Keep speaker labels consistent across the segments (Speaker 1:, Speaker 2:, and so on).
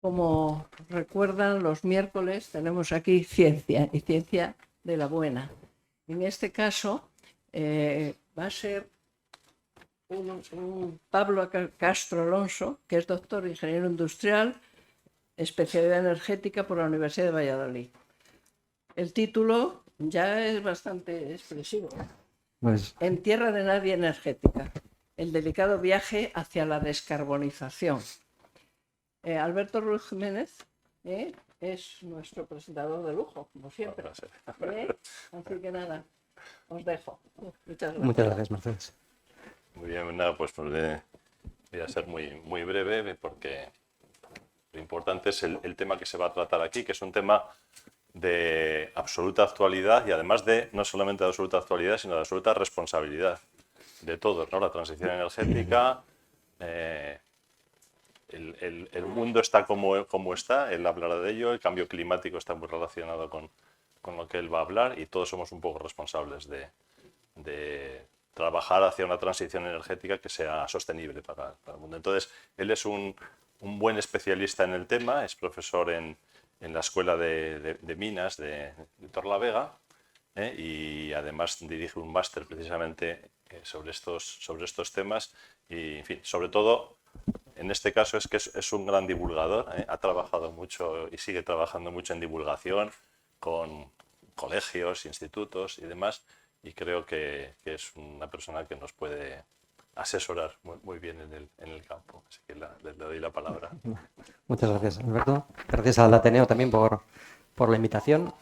Speaker 1: Como recuerdan, los miércoles tenemos aquí ciencia y ciencia de la buena. En este caso va a ser un Pablo Castro Alonso, que es doctor ingeniero industrial, especialidad energética por la Universidad de Valladolid. El título ya es bastante expresivo.
Speaker 2: Pues,
Speaker 1: En tierra de nadie energética, el delicado viaje hacia la descarbonización. Alberto Ruiz Jiménez es nuestro presentador de lujo, como siempre. Así que nada, os dejo. Muchas
Speaker 2: muchas
Speaker 1: gracias.
Speaker 2: gracias, Mercedes.
Speaker 3: Muy bien, nada, pues voy a ser muy breve porque lo importante es el tema que se va a tratar aquí, que es un tema de absoluta actualidad y además de no solamente de absoluta actualidad, sino de absoluta responsabilidad de todos, ¿no? La transición energética, el mundo está como está, él hablará de ello, el cambio climático está muy relacionado con lo que él va a hablar y todos somos un poco responsables de trabajar hacia una transición energética que sea sostenible para el mundo. Entonces, él es un buen especialista en el tema, es profesor en la Escuela de Minas de Torlavega, y además dirige un máster precisamente sobre estos temas y, en fin, sobre todo en este caso es que es un gran divulgador, ha trabajado mucho y sigue trabajando mucho en divulgación con colegios, institutos y demás, y creo que es una persona que nos puede asesorar muy bien en el campo. Así que le doy la palabra.
Speaker 2: Muchas gracias, Alberto. Gracias al Ateneo también por la invitación.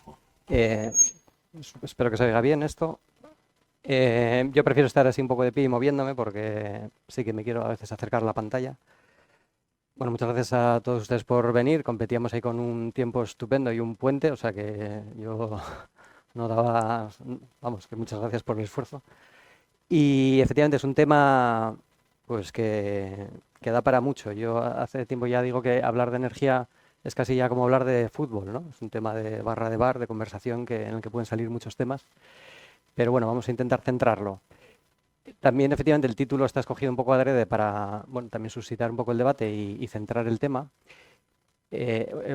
Speaker 2: Eh, Espero que se oiga bien esto. Yo prefiero estar así un poco de pie y moviéndome porque sí que me quiero a veces acercar a la pantalla. Bueno, muchas gracias a todos ustedes por venir. Competíamos ahí con un tiempo estupendo y un puente, o sea que yo no daba, vamos, que muchas gracias por el esfuerzo. Y efectivamente es un tema pues que da para mucho. Yo hace tiempo ya digo que hablar de energía es casi ya como hablar de fútbol, ¿no? Es un tema de barra de bar, de conversación en el que pueden salir muchos temas. Pero bueno, vamos a intentar centrarlo. También efectivamente el título está escogido un poco adrede para, bueno, también suscitar un poco el debate y centrar el tema.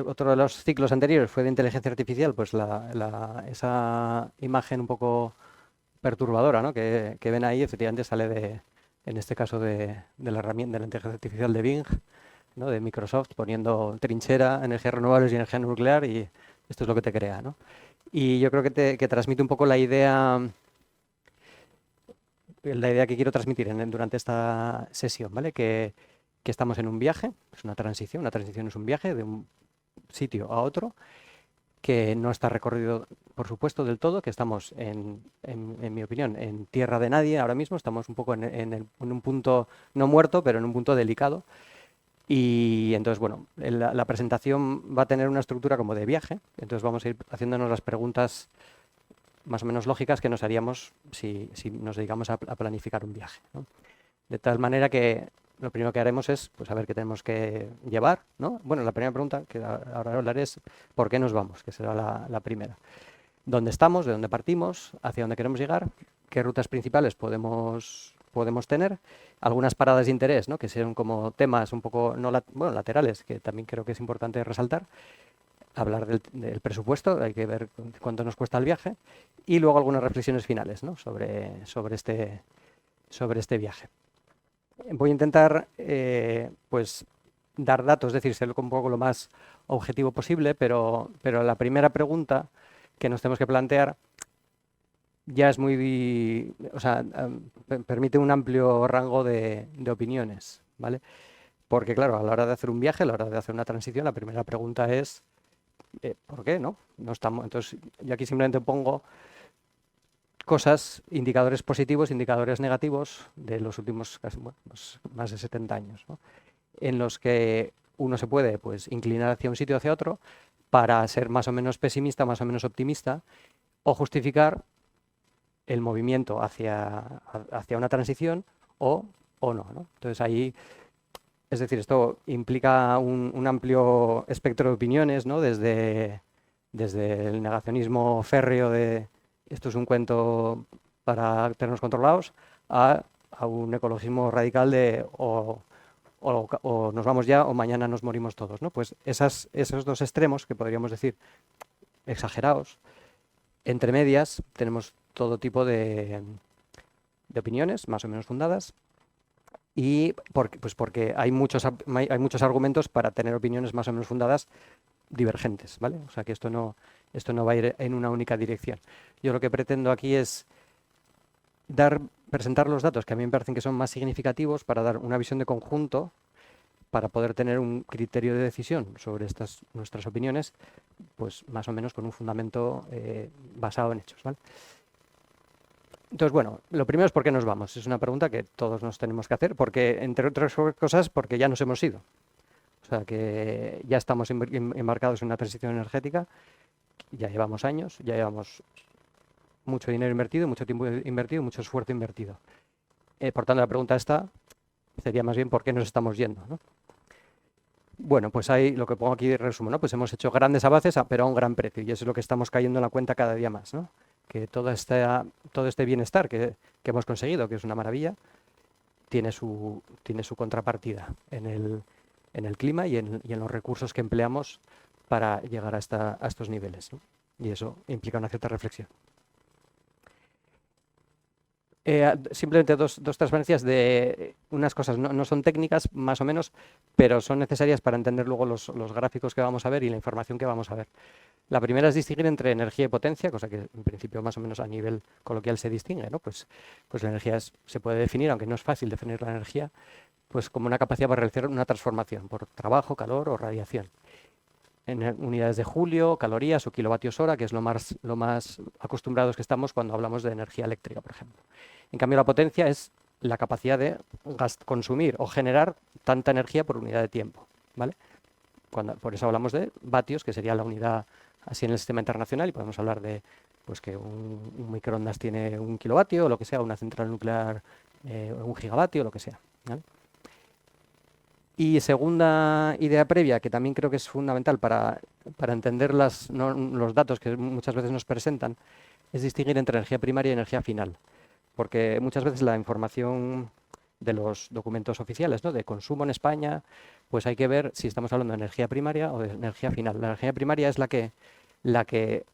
Speaker 2: Otro de los ciclos anteriores fue de inteligencia artificial, pues esa imagen un poco perturbadora, ¿no? que ven ahí, efectivamente sale en este caso de la herramienta de la inteligencia artificial de Bing, ¿no? De Microsoft, poniendo trinchera, energías renovables y energía nuclear, y esto es lo que te crea, ¿no? Y yo creo que transmite un poco la idea que quiero transmitir durante esta sesión, ¿vale? Que estamos en un viaje, es una transición es un viaje de un sitio a otro, que no está recorrido, por supuesto, del todo, que estamos, en mi opinión, en tierra de nadie ahora mismo, estamos un poco en un punto no muerto, pero en un punto delicado. Y entonces, bueno, la presentación va a tener una estructura como de viaje, entonces vamos a ir haciéndonos las preguntas más o menos lógicas que nos haríamos si nos dedicamos a planificar un viaje, ¿no? De tal manera que lo primero que haremos es pues, saber qué tenemos que llevar, ¿no? Bueno, la primera pregunta que ahora hablaré es ¿por qué nos vamos? Que será la primera. ¿Dónde estamos? ¿De dónde partimos? ¿Hacia dónde queremos llegar? ¿Qué rutas principales podemos tener? Algunas paradas de interés, ¿no? Que sean como temas un poco no bueno, laterales, que también creo que es importante resaltar. Hablar del presupuesto, hay que ver cuánto nos cuesta el viaje. Y luego algunas reflexiones finales, ¿no? sobre este viaje. Voy a intentar pues dar datos, es decir, ser un poco lo más objetivo posible, pero la primera pregunta que nos tenemos que plantear ya es muy, o sea, permite un amplio rango de opiniones, ¿vale? Porque claro, a la hora de hacer un viaje, a la hora de hacer una transición, la primera pregunta es ¿por qué no? No estamos, entonces yo aquí simplemente pongo cosas, indicadores positivos, indicadores negativos de los últimos bueno, pues más de 70 años, ¿no? En los que uno se puede pues, inclinar hacia un sitio o hacia otro para ser más o menos pesimista, más o menos optimista, o justificar el movimiento hacia una transición o no, ¿no? Entonces ahí, es decir, esto implica un amplio espectro de opiniones, ¿no? Desde el negacionismo férreo de esto es un cuento para tenernos controlados, a un ecologismo radical de o nos vamos ya o mañana nos morimos todos, ¿no? Pues esos dos extremos, que podríamos decir exagerados, entre medias tenemos todo tipo de opiniones más o menos fundadas y porque hay muchos argumentos para tener opiniones más o menos fundadas divergentes, ¿vale? O sea que esto no va a ir en una única dirección. Yo lo que pretendo aquí es presentar los datos que a mí me parecen que son más significativos para dar una visión de conjunto, para poder tener un criterio de decisión sobre nuestras opiniones, pues más o menos con un fundamento basado en hechos, ¿vale? Entonces, bueno, lo primero es ¿por qué nos vamos? Es una pregunta que todos nos tenemos que hacer, porque, entre otras cosas, porque ya nos hemos ido. O sea, que ya estamos embarcados en una transición energética, ya llevamos años, ya llevamos mucho dinero invertido, mucho tiempo invertido, mucho esfuerzo invertido. Por tanto, la pregunta esta sería más bien ¿por qué nos estamos yendo?, ¿no? Bueno, pues ahí lo que pongo aquí de resumen, ¿no? Pues hemos hecho grandes avances, pero a un gran precio, y eso es lo que estamos cayendo en la cuenta cada día más, ¿no? Que todo este bienestar que hemos conseguido, que es una maravilla, tiene su contrapartida en el clima y en los recursos que empleamos para llegar a estos niveles, ¿no? Y eso implica una cierta reflexión. Simplemente dos transparencias de unas cosas, no son técnicas más o menos, pero son necesarias para entender luego los gráficos que vamos a ver y la información que vamos a ver. La primera es distinguir entre energía y potencia, cosa que en principio más o menos a nivel coloquial se distingue, ¿no? Pues la energía se puede definir, aunque no es fácil definir la energía, pues como una capacidad para realizar una transformación por trabajo, calor o radiación. En unidades de joule, calorías o kilovatios hora, que es lo más acostumbrados que estamos cuando hablamos de energía eléctrica, por ejemplo. En cambio, la potencia es la capacidad de consumir o generar tanta energía por unidad de tiempo, ¿vale? Por eso hablamos de vatios, que sería la unidad así en el sistema internacional, y podemos hablar de pues que un microondas tiene 1 kilovatio, o lo que sea, una central nuclear 1 gigavatio, o lo que sea, ¿vale? Y segunda idea previa, que también creo que es fundamental para entender los datos que muchas veces nos presentan, es distinguir entre energía primaria y energía final. Porque muchas veces la información de los documentos oficiales, ¿no?, de consumo en España, pues hay que ver si estamos hablando de energía primaria o de energía final. La energía primaria es la que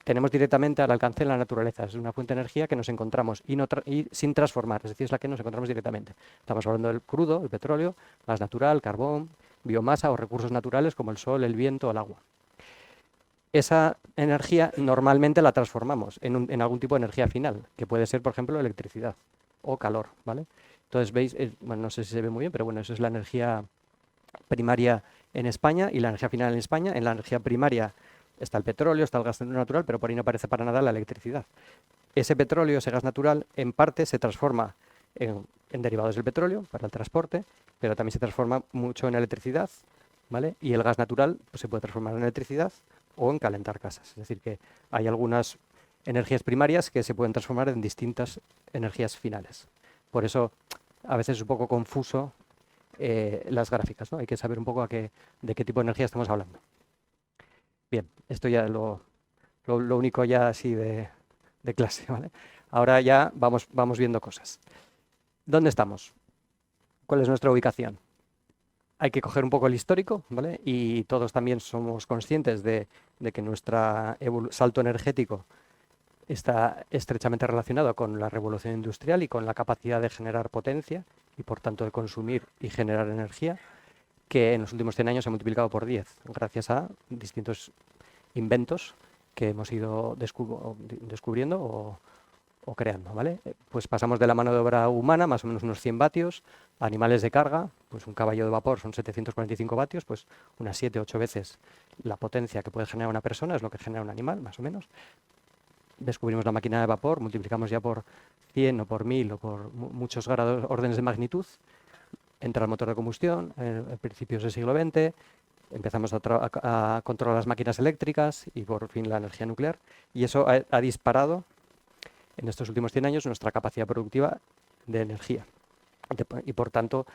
Speaker 2: tenemos directamente al alcance de la naturaleza. Es una fuente de energía que nos encontramos y sin transformar, es decir, es la que nos encontramos directamente. Estamos hablando del crudo, el petróleo, gas natural, carbón, biomasa o recursos naturales como el sol, el viento o el agua. Esa energía normalmente la transformamos en algún tipo de energía final, que puede ser, por ejemplo, electricidad o calor, ¿vale? Entonces, veis, bueno, no sé si se ve muy bien, pero bueno, eso es la energía primaria en España y la energía final en España. En la energía primaria está el petróleo, está el gas natural, pero por ahí no aparece para nada la electricidad. Ese petróleo, ese gas natural, en parte se transforma en derivados del petróleo para el transporte, pero también se transforma mucho en electricidad, ¿vale? Y el gas natural pues, se puede transformar en electricidad o en calentar casas. Es decir, que hay algunas energías primarias que se pueden transformar en distintas energías finales. Por eso, a veces es un poco confuso las gráficas, ¿no? Hay que saber un poco de qué tipo de energía estamos hablando. Bien, esto ya lo único ya así de clase, ¿vale? Ahora ya vamos viendo cosas. ¿Dónde estamos? ¿Cuál es nuestra ubicación? Hay que coger un poco el histórico, ¿vale? Y todos también somos conscientes de que nuestro salto energético está estrechamente relacionado con la revolución industrial y con la capacidad de generar potencia y por tanto de consumir y generar energía, que en los últimos 100 años se ha multiplicado por 10 gracias a distintos inventos que hemos ido descubriendo o creando, ¿vale? Pues pasamos de la mano de obra humana, más o menos unos 100 vatios, a animales de carga, pues un caballo de vapor son 745 vatios, pues unas 7-8 veces la potencia que puede generar una persona es lo que genera un animal, más o menos. Descubrimos la máquina de vapor, multiplicamos ya por 100 o por 1000 o por muchos órdenes de magnitud, entra el motor de combustión a principios del siglo XX, empezamos a controlar las máquinas eléctricas y por fin la energía nuclear, y eso ha disparado en estos últimos 100 años nuestra capacidad productiva de energía y por tanto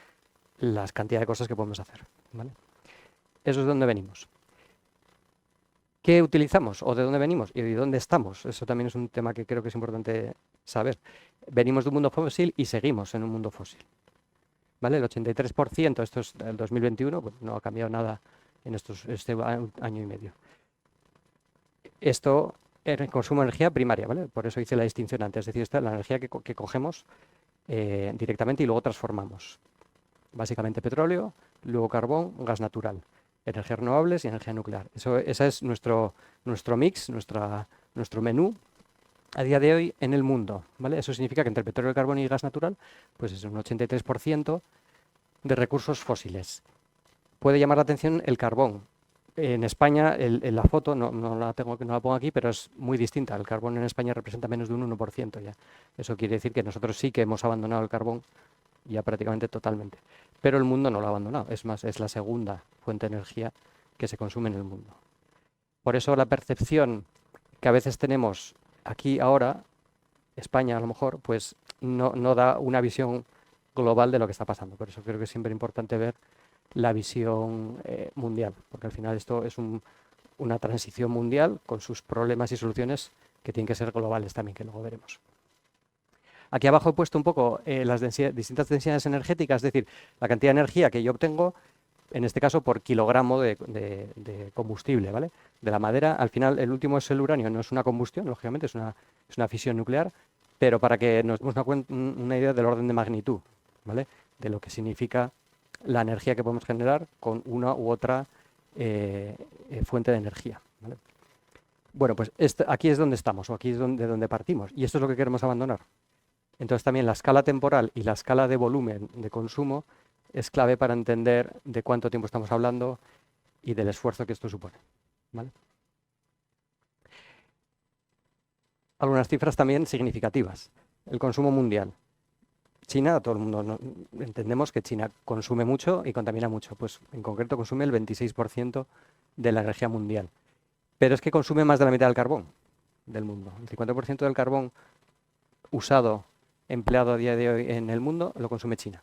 Speaker 2: las cantidades de cosas que podemos hacer, ¿vale? Eso es de dónde venimos. ¿Qué utilizamos o de dónde venimos y de dónde estamos? Eso también es un tema que creo que es importante saber. Venimos de un mundo fósil y seguimos en un mundo fósil. ¿vale? El 83%, esto es del 2021, pues no ha cambiado nada en este año y medio. Esto es el consumo de energía primaria, ¿vale? Por eso hice la distinción antes, es decir, esta es la energía que cogemos directamente y luego transformamos. Básicamente petróleo, luego carbón, gas natural, energías renovables y energía nuclear. Ese es nuestro mix, nuestro menú a día de hoy en el mundo, ¿vale? Eso significa que entre petróleo, carbón y gas natural, pues es un 83% de recursos fósiles. Puede llamar la atención el carbón. En España, en la foto, no la pongo aquí, pero es muy distinta. El carbón en España representa menos de un 1% ya. Eso quiere decir que nosotros sí que hemos abandonado el carbón ya prácticamente totalmente. Pero el mundo no lo ha abandonado. Es más, es la segunda fuente de energía que se consume en el mundo. Por eso la percepción que a veces tenemos aquí ahora, España a lo mejor, pues no da una visión global de lo que está pasando. Por eso creo que es siempre importante ver la visión mundial, porque al final esto es una transición mundial con sus problemas y soluciones que tienen que ser globales también, que luego veremos. Aquí abajo he puesto un poco las distintas densidades energéticas, es decir, la cantidad de energía que yo obtengo, en este caso por kilogramo de combustible, ¿vale? De la madera, al final el último es el uranio, no es una combustión, lógicamente, es una fisión nuclear, pero para que nos demos una idea del orden de magnitud, ¿vale? De lo que significa la energía que podemos generar con una u otra fuente de energía, ¿vale? Bueno, pues aquí es donde estamos, o aquí es de donde partimos, y esto es lo que queremos abandonar. Entonces también la escala temporal y la escala de volumen de consumo es clave para entender de cuánto tiempo estamos hablando y del esfuerzo que esto supone, ¿vale? Algunas cifras también significativas. El consumo mundial. China, todo el mundo entendemos que China consume mucho y contamina mucho, pues en concreto consume el 26% de la energía mundial. Pero es que consume más de la mitad del carbón del mundo. El 50% del carbón usado, empleado a día de hoy en el mundo, lo consume China.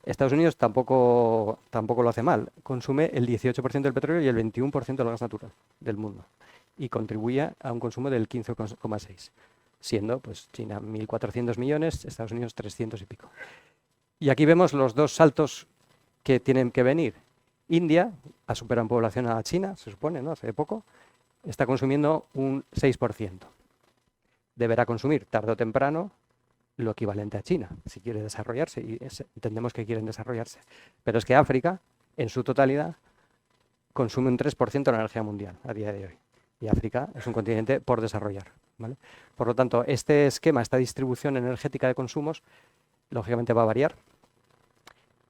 Speaker 2: Estados Unidos tampoco lo hace mal. Consume el 18% del petróleo y el 21% del gas natural del mundo. Y contribuye a un consumo del 15,6%. Siendo pues China 1.400 millones, Estados Unidos 300 y pico. Y aquí vemos los dos saltos que tienen que venir. India ha superado en población a China, se supone, ¿no? Hace poco, está consumiendo un 6%. Deberá consumir tarde o temprano lo equivalente a China, si quiere desarrollarse, y entendemos que quieren desarrollarse. Pero es que África, en su totalidad, consume un 3% de la energía mundial a día de hoy. Y África es un continente por desarrollar, ¿vale? Por lo tanto, este esquema, esta distribución energética de consumos, lógicamente va a variar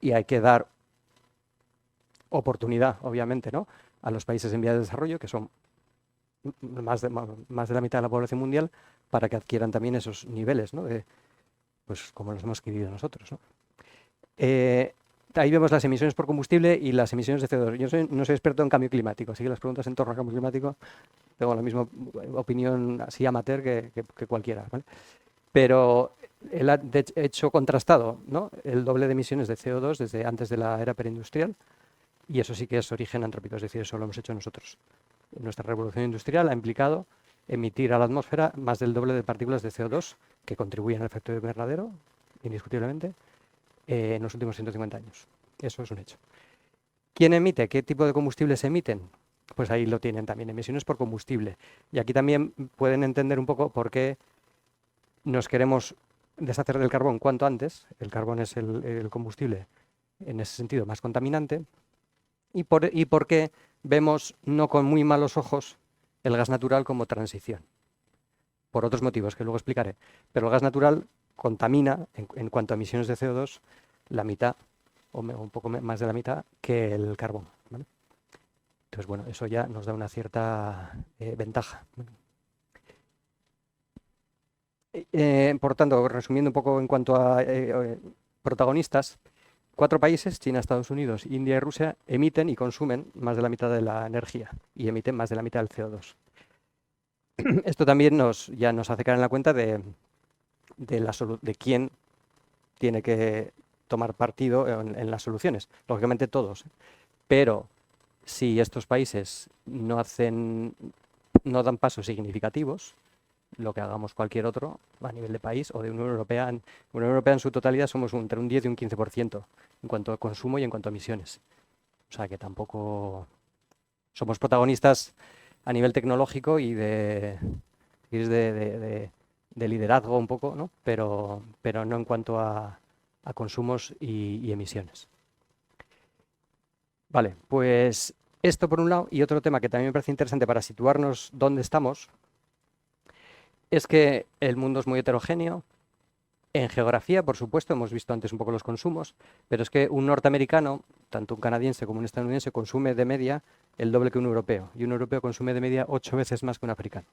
Speaker 2: y hay que dar oportunidad, obviamente, ¿no?, a los países en vías de desarrollo, que son más de la mitad de la población mundial, para que adquieran también esos niveles, ¿no?, pues como los hemos adquirido nosotros, ¿no? Ahí vemos las emisiones por combustible y las emisiones de CO2. Yo no soy experto en cambio climático, así que las preguntas en torno al cambio climático tengo la misma opinión así amateur que cualquiera, ¿vale? Pero de hecho contrastado, ¿no?, el doble de emisiones de CO2 desde antes de la era preindustrial, y eso sí que es origen antrópico, es decir, eso lo hemos hecho nosotros. Nuestra revolución industrial ha implicado emitir a la atmósfera más del doble de partículas de CO2 que contribuyen al efecto invernadero, indiscutiblemente, en los últimos 150 años. Eso es un hecho. ¿Quién emite? ¿Qué tipo de combustibles se emiten? Pues ahí lo tienen también, emisiones por combustible. Y aquí también pueden entender un poco por qué nos queremos deshacer del carbón cuanto antes. El carbón es el combustible, en ese sentido, más contaminante. Y por qué vemos no con muy malos ojos el gas natural como transición. Por otros motivos que luego explicaré. Pero el gas natural contamina, en cuanto a emisiones de CO2, la mitad, o un poco más de la mitad, que el carbón, ¿vale? Entonces, bueno, eso ya nos da una cierta ventaja. Por tanto, resumiendo un poco en cuanto a protagonistas, 4 países, China, Estados Unidos, India y Rusia, emiten y consumen más de la mitad de la energía y emiten más de la mitad del CO2. Esto también ya nos hace caer en la cuenta de quién tiene que tomar partido en las soluciones. Lógicamente todos, pero si estos países no dan pasos significativos, lo que hagamos cualquier otro a nivel de país o de Unión Europea. Unión Europea en su totalidad somos entre un 10 y un 15% en cuanto a consumo y en cuanto a emisiones. O sea que tampoco somos protagonistas a nivel tecnológico y de liderazgo un poco, ¿no? Pero no en cuanto a consumos y emisiones. Vale, pues esto por un lado, y otro tema que también me parece interesante para situarnos dónde estamos, es que el mundo es muy heterogéneo. En geografía, por supuesto, hemos visto antes un poco los consumos, pero es que un norteamericano, tanto un canadiense como un estadounidense, consume de media el doble que un europeo, y un europeo consume de media 8 veces más que un africano.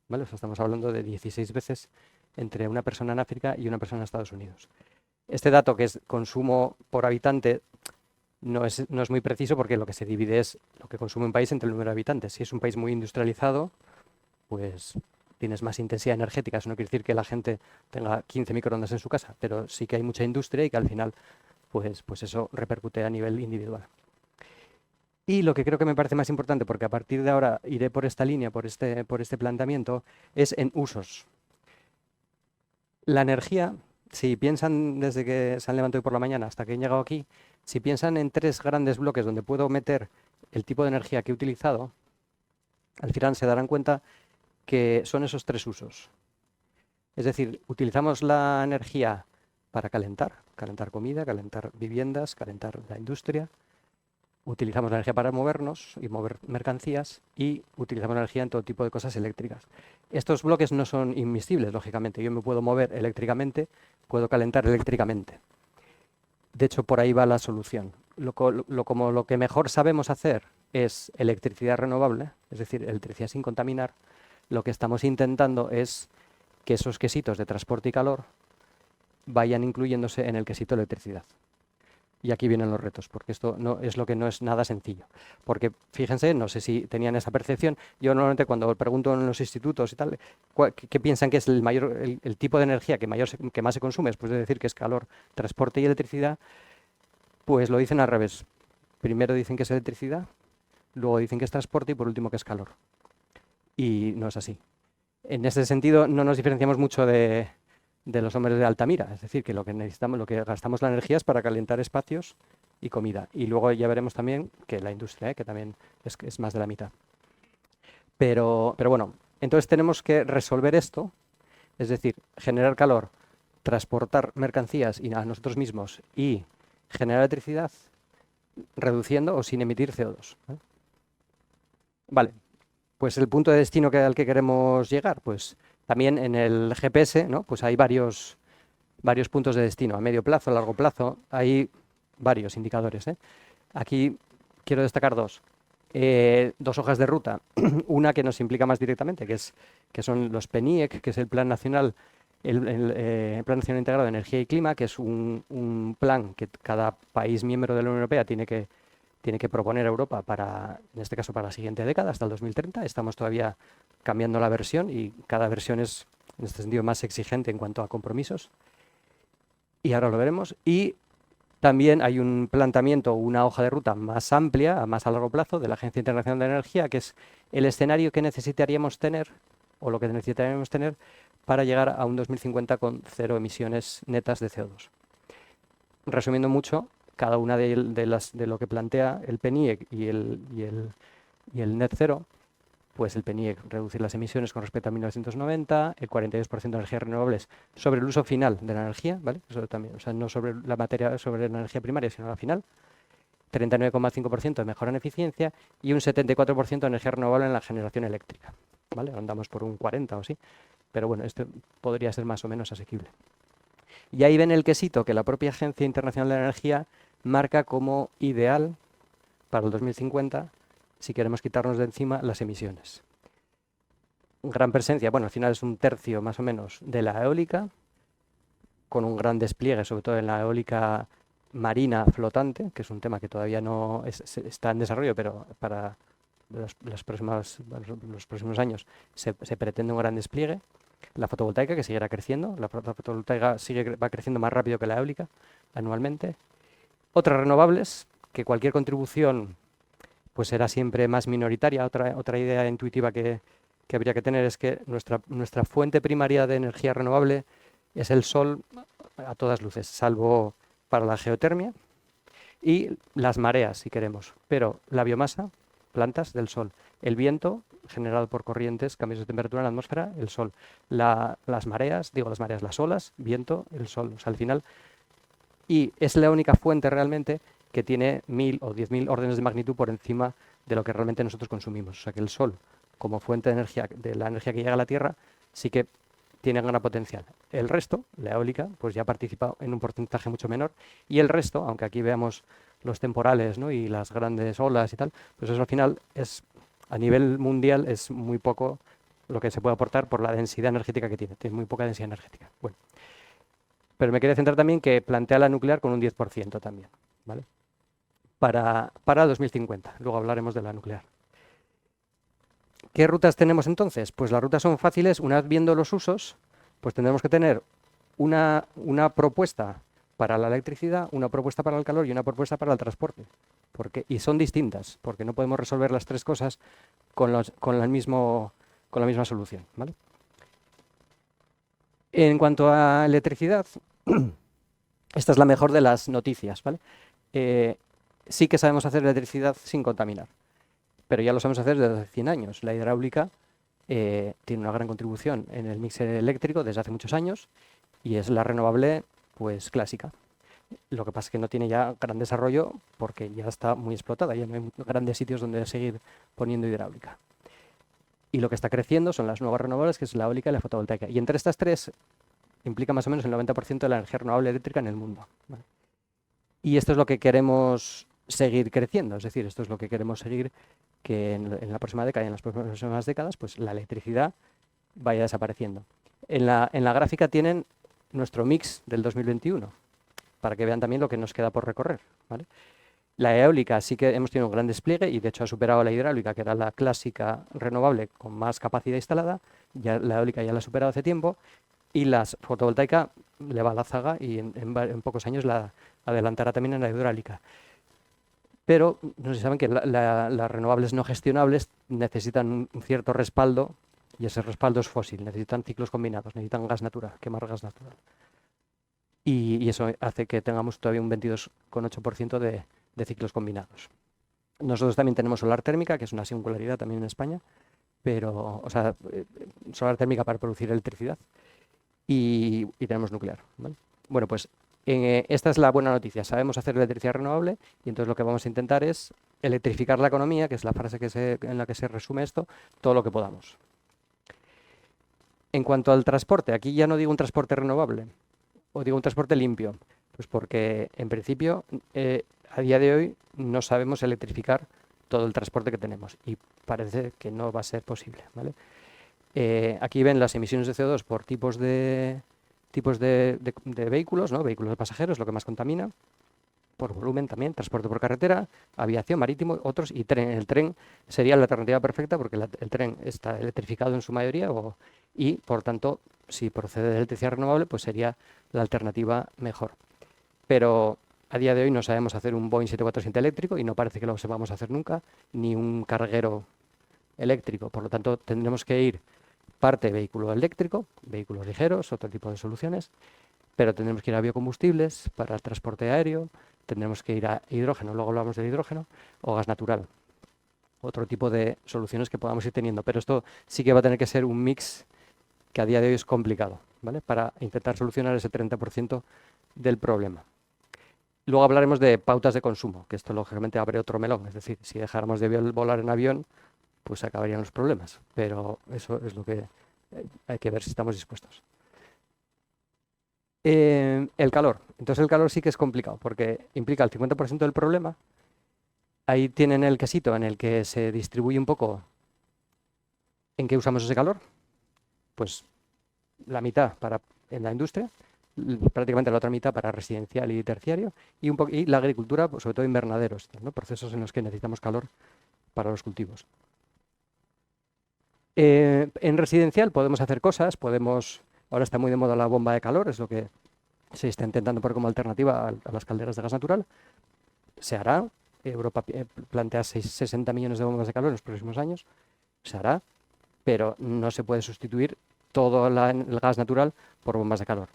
Speaker 2: ¿Vale? O sea, estamos hablando de 16 veces entre una persona en África y una persona en Estados Unidos. Este dato, que es consumo por habitante, no es muy preciso, porque lo que se divide es lo que consume un país entre el número de habitantes. Si es un país muy industrializado, pues tienes más intensidad energética. Eso no quiere decir que la gente tenga 15 microondas en su casa, pero sí que hay mucha industria y que al final pues eso repercute a nivel individual. Y lo que creo que me parece más importante, porque a partir de ahora iré por esta línea, por este planteamiento, es en usos. La energía, si piensan desde que se han levantado hoy por la mañana hasta que han llegado aquí, si piensan en 3 grandes bloques donde puedo meter el tipo de energía que he utilizado, al final se darán cuenta que son esos 3 usos. Es decir, utilizamos la energía para calentar comida, calentar viviendas, calentar la industria. Utilizamos la energía para movernos y mover mercancías, y utilizamos la energía en todo tipo de cosas eléctricas. Estos bloques no son inmiscibles, lógicamente. Yo me puedo mover eléctricamente, puedo calentar eléctricamente. De hecho, por ahí va la solución. Como lo que mejor sabemos hacer es electricidad renovable, es decir, electricidad sin contaminar, lo que estamos intentando es que esos quesitos de transporte y calor vayan incluyéndose en el quesito electricidad. Y aquí vienen los retos, porque esto no es nada sencillo. Porque fíjense, no sé si tenían esa percepción, yo normalmente cuando pregunto en los institutos y tal, ¿qué piensan que es el tipo de energía que más se consume? Después de decir que es calor, transporte y electricidad, pues lo dicen al revés. Primero dicen que es electricidad, luego dicen que es transporte y por último que es calor. Y no es así. En ese sentido no nos diferenciamos mucho de los hombres de Altamira, es decir, que lo que necesitamos, lo que gastamos la energía es para calentar espacios y comida. Y luego ya veremos también que la industria, que también es más de la mitad. Pero bueno, entonces tenemos que resolver esto, es decir, generar calor, transportar mercancías y a nosotros mismos y generar electricidad, reduciendo o sin emitir CO2. Vale, pues el punto de destino al que queremos llegar, pues también en el GPS, ¿no? Pues hay varios puntos de destino, a medio plazo, a largo plazo, hay varios indicadores, ¿eh? Aquí quiero destacar 2. 2 hojas de ruta, una que nos implica más directamente, que son los PNIEC, que es el Plan Nacional, el Plan Nacional Integrado de Energía y Clima, que es un plan que cada país miembro de la Unión Europea tiene que proponer a Europa en este caso para la siguiente década, hasta el 2030. Estamos todavía cambiando la versión y cada versión es, en este sentido, más exigente en cuanto a compromisos. Y ahora lo veremos. Y también hay un planteamiento, una hoja de ruta más amplia, más a largo plazo, de la Agencia Internacional de Energía, que es el escenario que necesitaríamos tener, o lo que necesitaríamos tener, para llegar a un 2050 con 0 emisiones netas de CO2. Resumiendo mucho, cada una de lo que plantea el PNIEC y el Net Zero, pues el PNIEC, reducir las emisiones con respecto a 1990, el 42% de energías renovables sobre el uso final de la energía, ¿vale? Eso también, o sea, no sobre la materia, sobre la energía primaria, sino la final. 39,5% de mejora en eficiencia y un 74% de energía renovable en la generación eléctrica, ¿vale? Andamos por un 40 o así, pero bueno, esto podría ser más o menos asequible. Y ahí ven el quesito que la propia Agencia Internacional de Energía marca como ideal para el 2050 si queremos quitarnos de encima las emisiones. Gran presencia, bueno, al final es un tercio más o menos de la eólica, con un gran despliegue, sobre todo en la eólica marina flotante, que es un tema que todavía no está en desarrollo, pero para los próximos años se pretende un gran despliegue. La fotovoltaica, que seguirá creciendo, la fotovoltaica va creciendo más rápido que la eólica anualmente. Otras renovables, que cualquier contribución pues será siempre más minoritaria. Otra idea intuitiva que que habría que tener es que nuestra fuente primaria de energía renovable es el sol a todas luces, salvo para la geotermia y las mareas, si queremos. Pero la biomasa, plantas del sol. El viento, generado por corrientes, cambios de temperatura en la atmósfera, el sol. Las mareas, las olas, viento, el sol. O sea, al final. Y es la única fuente realmente que tiene 1000 o 10.000 órdenes de magnitud por encima de lo que realmente nosotros consumimos. O sea que el sol, como fuente de energía, de la energía que llega a la Tierra, sí que tiene gran potencial. El resto, la eólica, pues ya participa en un porcentaje mucho menor. Y el resto, aunque aquí veamos los temporales, ¿no?, y las grandes olas y tal, pues eso al final a nivel mundial es muy poco lo que se puede aportar por la densidad energética que tiene. Tiene muy poca densidad energética. Bueno, pero me quería centrar también que plantea la nuclear con un 10% también, ¿vale? Para 2050. Luego hablaremos de la nuclear. ¿Qué rutas tenemos entonces? Pues las rutas son fáciles. Una vez viendo los usos, pues tendremos que tener una propuesta para la electricidad, una propuesta para el calor y una propuesta para el transporte. Y son distintas, porque no podemos resolver las tres cosas con la misma solución, ¿vale? En cuanto a electricidad, esta es la mejor de las noticias, ¿vale? Sí que sabemos hacer electricidad sin contaminar, pero ya lo sabemos hacer desde hace 100 años. La hidráulica tiene una gran contribución en el mix eléctrico desde hace muchos años y es la renovable, pues, clásica. Lo que pasa es que no tiene ya gran desarrollo porque ya está muy explotada, ya no hay grandes sitios donde seguir poniendo hidráulica. Y lo que está creciendo son las nuevas renovables, que es la eólica y la fotovoltaica. Y entre estas tres implica más o menos el 90% de la energía renovable eléctrica en el mundo, ¿vale? Y esto es lo que queremos seguir creciendo, es decir, esto es lo que queremos seguir, que en la próxima década y en las próximas décadas, pues la electricidad vaya desapareciendo. En la gráfica tienen nuestro mix del 2021, para que vean también lo que nos queda por recorrer, ¿vale? La eólica sí que hemos tenido un gran despliegue y de hecho ha superado a la hidráulica, que era la clásica renovable con más capacidad instalada. Ya, la eólica ya la ha superado hace tiempo y la fotovoltaica le va a la zaga y en pocos años la adelantará también en la hidráulica. Pero no sé si saben que las renovables no gestionables necesitan un cierto respaldo y ese respaldo es fósil, necesitan ciclos combinados, necesitan gas natural, quemar gas natural. Y eso hace que tengamos todavía un 22,8% de ciclos combinados. Nosotros también tenemos solar térmica, que es una singularidad también en España, pero, o sea, solar térmica para producir electricidad y tenemos nuclear, ¿vale? Bueno, pues esta es la buena noticia. Sabemos hacer electricidad renovable y entonces lo que vamos a intentar es electrificar la economía, que es la frase en la que se resume esto, todo lo que podamos. En cuanto al transporte, aquí ya no digo un transporte renovable, o digo un transporte limpio, pues porque en principio a día de hoy no sabemos electrificar todo el transporte que tenemos y parece que no va a ser posible, ¿vale? Aquí ven las emisiones de CO2 por tipos de vehículos, ¿no? Vehículos de pasajeros, lo que más contamina, por volumen también, transporte por carretera, aviación, marítimo, otros, y tren. El tren sería la alternativa perfecta porque el tren está electrificado en su mayoría y, por tanto, si procede de electricidad renovable, pues sería la alternativa mejor. Pero a día de hoy no sabemos hacer un Boeing 747 eléctrico y no parece que lo sepamos hacer nunca, ni un carguero eléctrico. Por lo tanto, tendremos que ir parte vehículo eléctrico, vehículos ligeros, otro tipo de soluciones, pero tendremos que ir a biocombustibles para el transporte aéreo, tendremos que ir a hidrógeno, luego hablamos del hidrógeno, o gas natural. Otro tipo de soluciones que podamos ir teniendo, pero esto sí que va a tener que ser un mix que a día de hoy es complicado, ¿vale? Para intentar solucionar ese 30% del problema. Luego hablaremos de pautas de consumo, que esto lógicamente abre otro melón, es decir, si dejáramos de volar en avión, pues acabarían los problemas, pero eso es lo que hay que ver si estamos dispuestos. El calor. Entonces el calor sí que es complicado porque implica el 50% del problema. Ahí tienen el quesito en el que se distribuye un poco en qué usamos ese calor. Pues la mitad en la industria, prácticamente la otra mitad para residencial y terciario, y la agricultura, pues, sobre todo invernaderos, ¿no? Procesos en los que necesitamos calor para los cultivos. En residencial podemos hacer cosas, ahora está muy de moda la bomba de calor, es lo que se está intentando poner como alternativa a las calderas de gas natural. Se hará, Europa plantea 60 millones de bombas de calor en los próximos años, se hará, pero no se puede sustituir todo el gas natural por bombas de calor.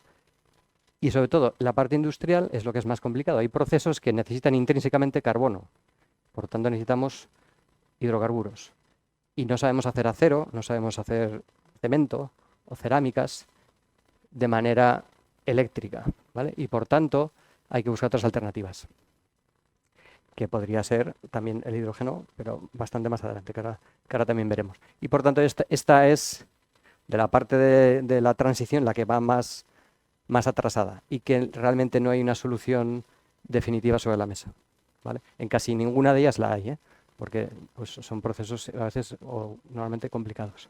Speaker 2: Y sobre todo, la parte industrial es lo que es más complicado. Hay procesos que necesitan intrínsecamente carbono, por tanto necesitamos hidrocarburos. Y no sabemos hacer acero, no sabemos hacer cemento o cerámicas de manera eléctrica, ¿vale? Y por tanto hay que buscar otras alternativas, que podría ser también el hidrógeno, pero bastante más adelante, que ahora también veremos. Y por tanto esta es de la parte de la transición la que va más atrasada y que realmente no hay una solución definitiva sobre la mesa, ¿vale? En casi ninguna de ellas la hay, porque pues, son procesos a veces o normalmente complicados.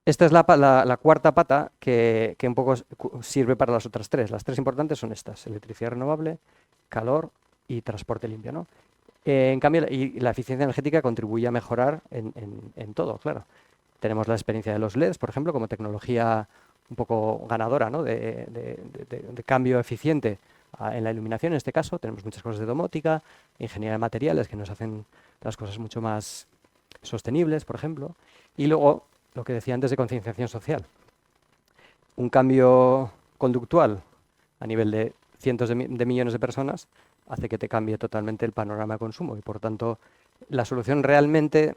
Speaker 2: Esta es la cuarta pata que un poco sirve para las otras tres. Las tres importantes son estas: electricidad renovable, calor y transporte limpio, ¿no? En cambio, y la eficiencia energética contribuye a mejorar en todo, claro. Tenemos la experiencia de los LEDs, por ejemplo, como tecnología un poco ganadora, ¿no? de cambio eficiente en la iluminación. En este caso tenemos muchas cosas de domótica, ingeniería de materiales que nos hacen las cosas mucho más sostenibles, por ejemplo. Y luego, lo que decía antes de concienciación social. Un cambio conductual a nivel de cientos de millones de personas hace que te cambie totalmente el panorama de consumo y, por tanto, la solución realmente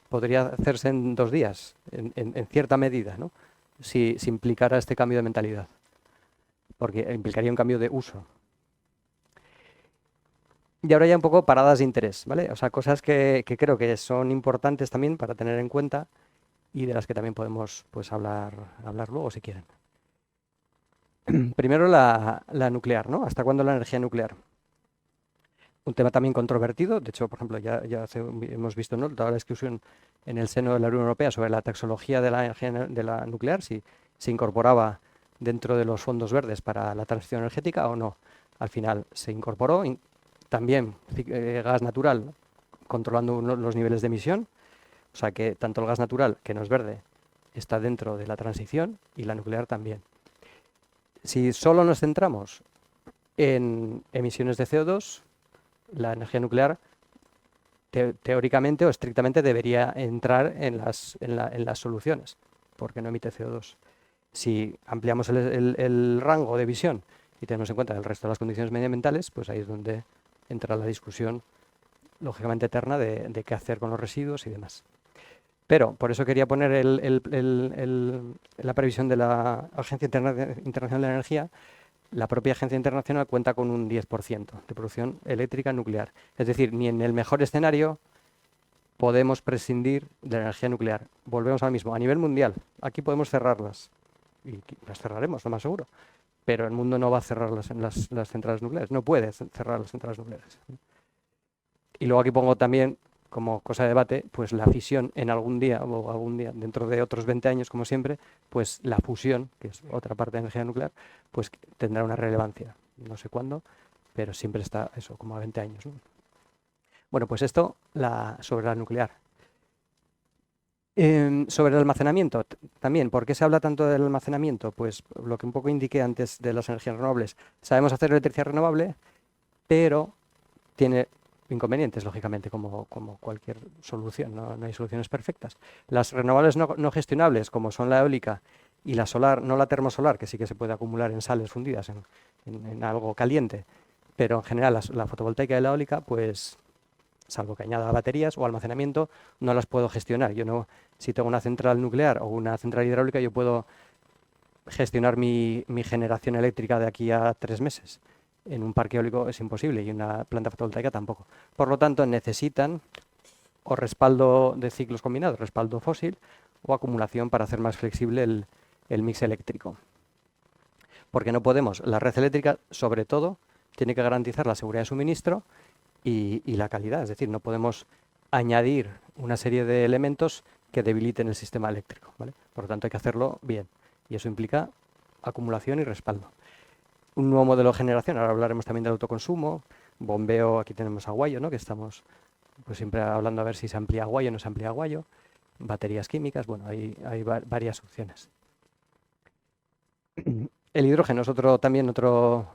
Speaker 2: podría hacerse en 2 días, en cierta medida, ¿no? Si implicara este cambio de mentalidad, porque implicaría un cambio de uso. Y ahora ya un poco paradas de interés, ¿vale? O sea, cosas que creo que son importantes también para tener en cuenta y de las que también podemos pues, hablar luego si quieren. Primero la nuclear, ¿no? ¿Hasta cuándo la energía nuclear? Un tema también controvertido. De hecho, por ejemplo, ya hemos visto, ¿no?, toda la discusión en el seno de la Unión Europea sobre la taxología de la energía de la nuclear, si se incorporaba dentro de los fondos verdes para la transición energética o no. Al final se incorporó también gas natural controlando los niveles de emisión. O sea que tanto el gas natural, que no es verde, está dentro de la transición y la nuclear también. Si solo nos centramos en emisiones de CO2, la energía nuclear teóricamente o estrictamente debería entrar en las soluciones, porque no emite CO2. Si ampliamos el rango de visión y tenemos en cuenta el resto de las condiciones medioambientales, pues ahí es donde entra la discusión, lógicamente eterna, de qué hacer con los residuos y demás. Pero por eso quería poner la previsión de la Agencia Internacional de la Energía. La propia Agencia Internacional cuenta con un 10% de producción eléctrica nuclear. Es decir, ni en el mejor escenario podemos prescindir de la energía nuclear. Volvemos al mismo. A nivel mundial, aquí podemos cerrarlas. Y las cerraremos, lo más seguro. Pero el mundo no va a cerrar las centrales nucleares. No puede cerrar las centrales nucleares. Y luego aquí pongo también, como cosa de debate, pues la fisión en algún día, dentro de otros 20 años, como siempre, pues la fusión, que es otra parte de energía nuclear, pues tendrá una relevancia. No sé cuándo, pero siempre está eso, como a 20 años, ¿no? Bueno, pues esto sobre la nuclear. Sobre el almacenamiento, también, ¿por qué se habla tanto del almacenamiento? Pues lo que un poco indiqué antes de las energías renovables. Sabemos hacer electricidad renovable, pero tiene inconvenientes, lógicamente, como cualquier solución, no hay soluciones perfectas. Las renovables no gestionables, como son la eólica y la solar, no la termosolar, que sí que se puede acumular en sales fundidas en algo caliente, pero en general la fotovoltaica y la eólica, pues salvo que añada baterías o almacenamiento, no las puedo gestionar. Yo no, si tengo una central nuclear o una central hidráulica, yo puedo gestionar mi generación eléctrica de aquí a 3 meses. En un parque eólico es imposible y una planta fotovoltaica tampoco. Por lo tanto, necesitan o respaldo de ciclos combinados, respaldo fósil, o acumulación para hacer más flexible el mix eléctrico. Porque no podemos, la red eléctrica, sobre todo, tiene que garantizar la seguridad de suministro y la calidad. Es decir, no podemos añadir una serie de elementos que debiliten el sistema eléctrico, ¿vale? Por lo tanto, hay que hacerlo bien. Y eso implica acumulación y respaldo. Un nuevo modelo de generación, ahora hablaremos también del autoconsumo, bombeo, aquí tenemos Aguayo, ¿no?, que estamos pues siempre hablando a ver si se amplía Aguayo o no se amplía Aguayo, baterías químicas, bueno, hay varias opciones. El hidrógeno es también otro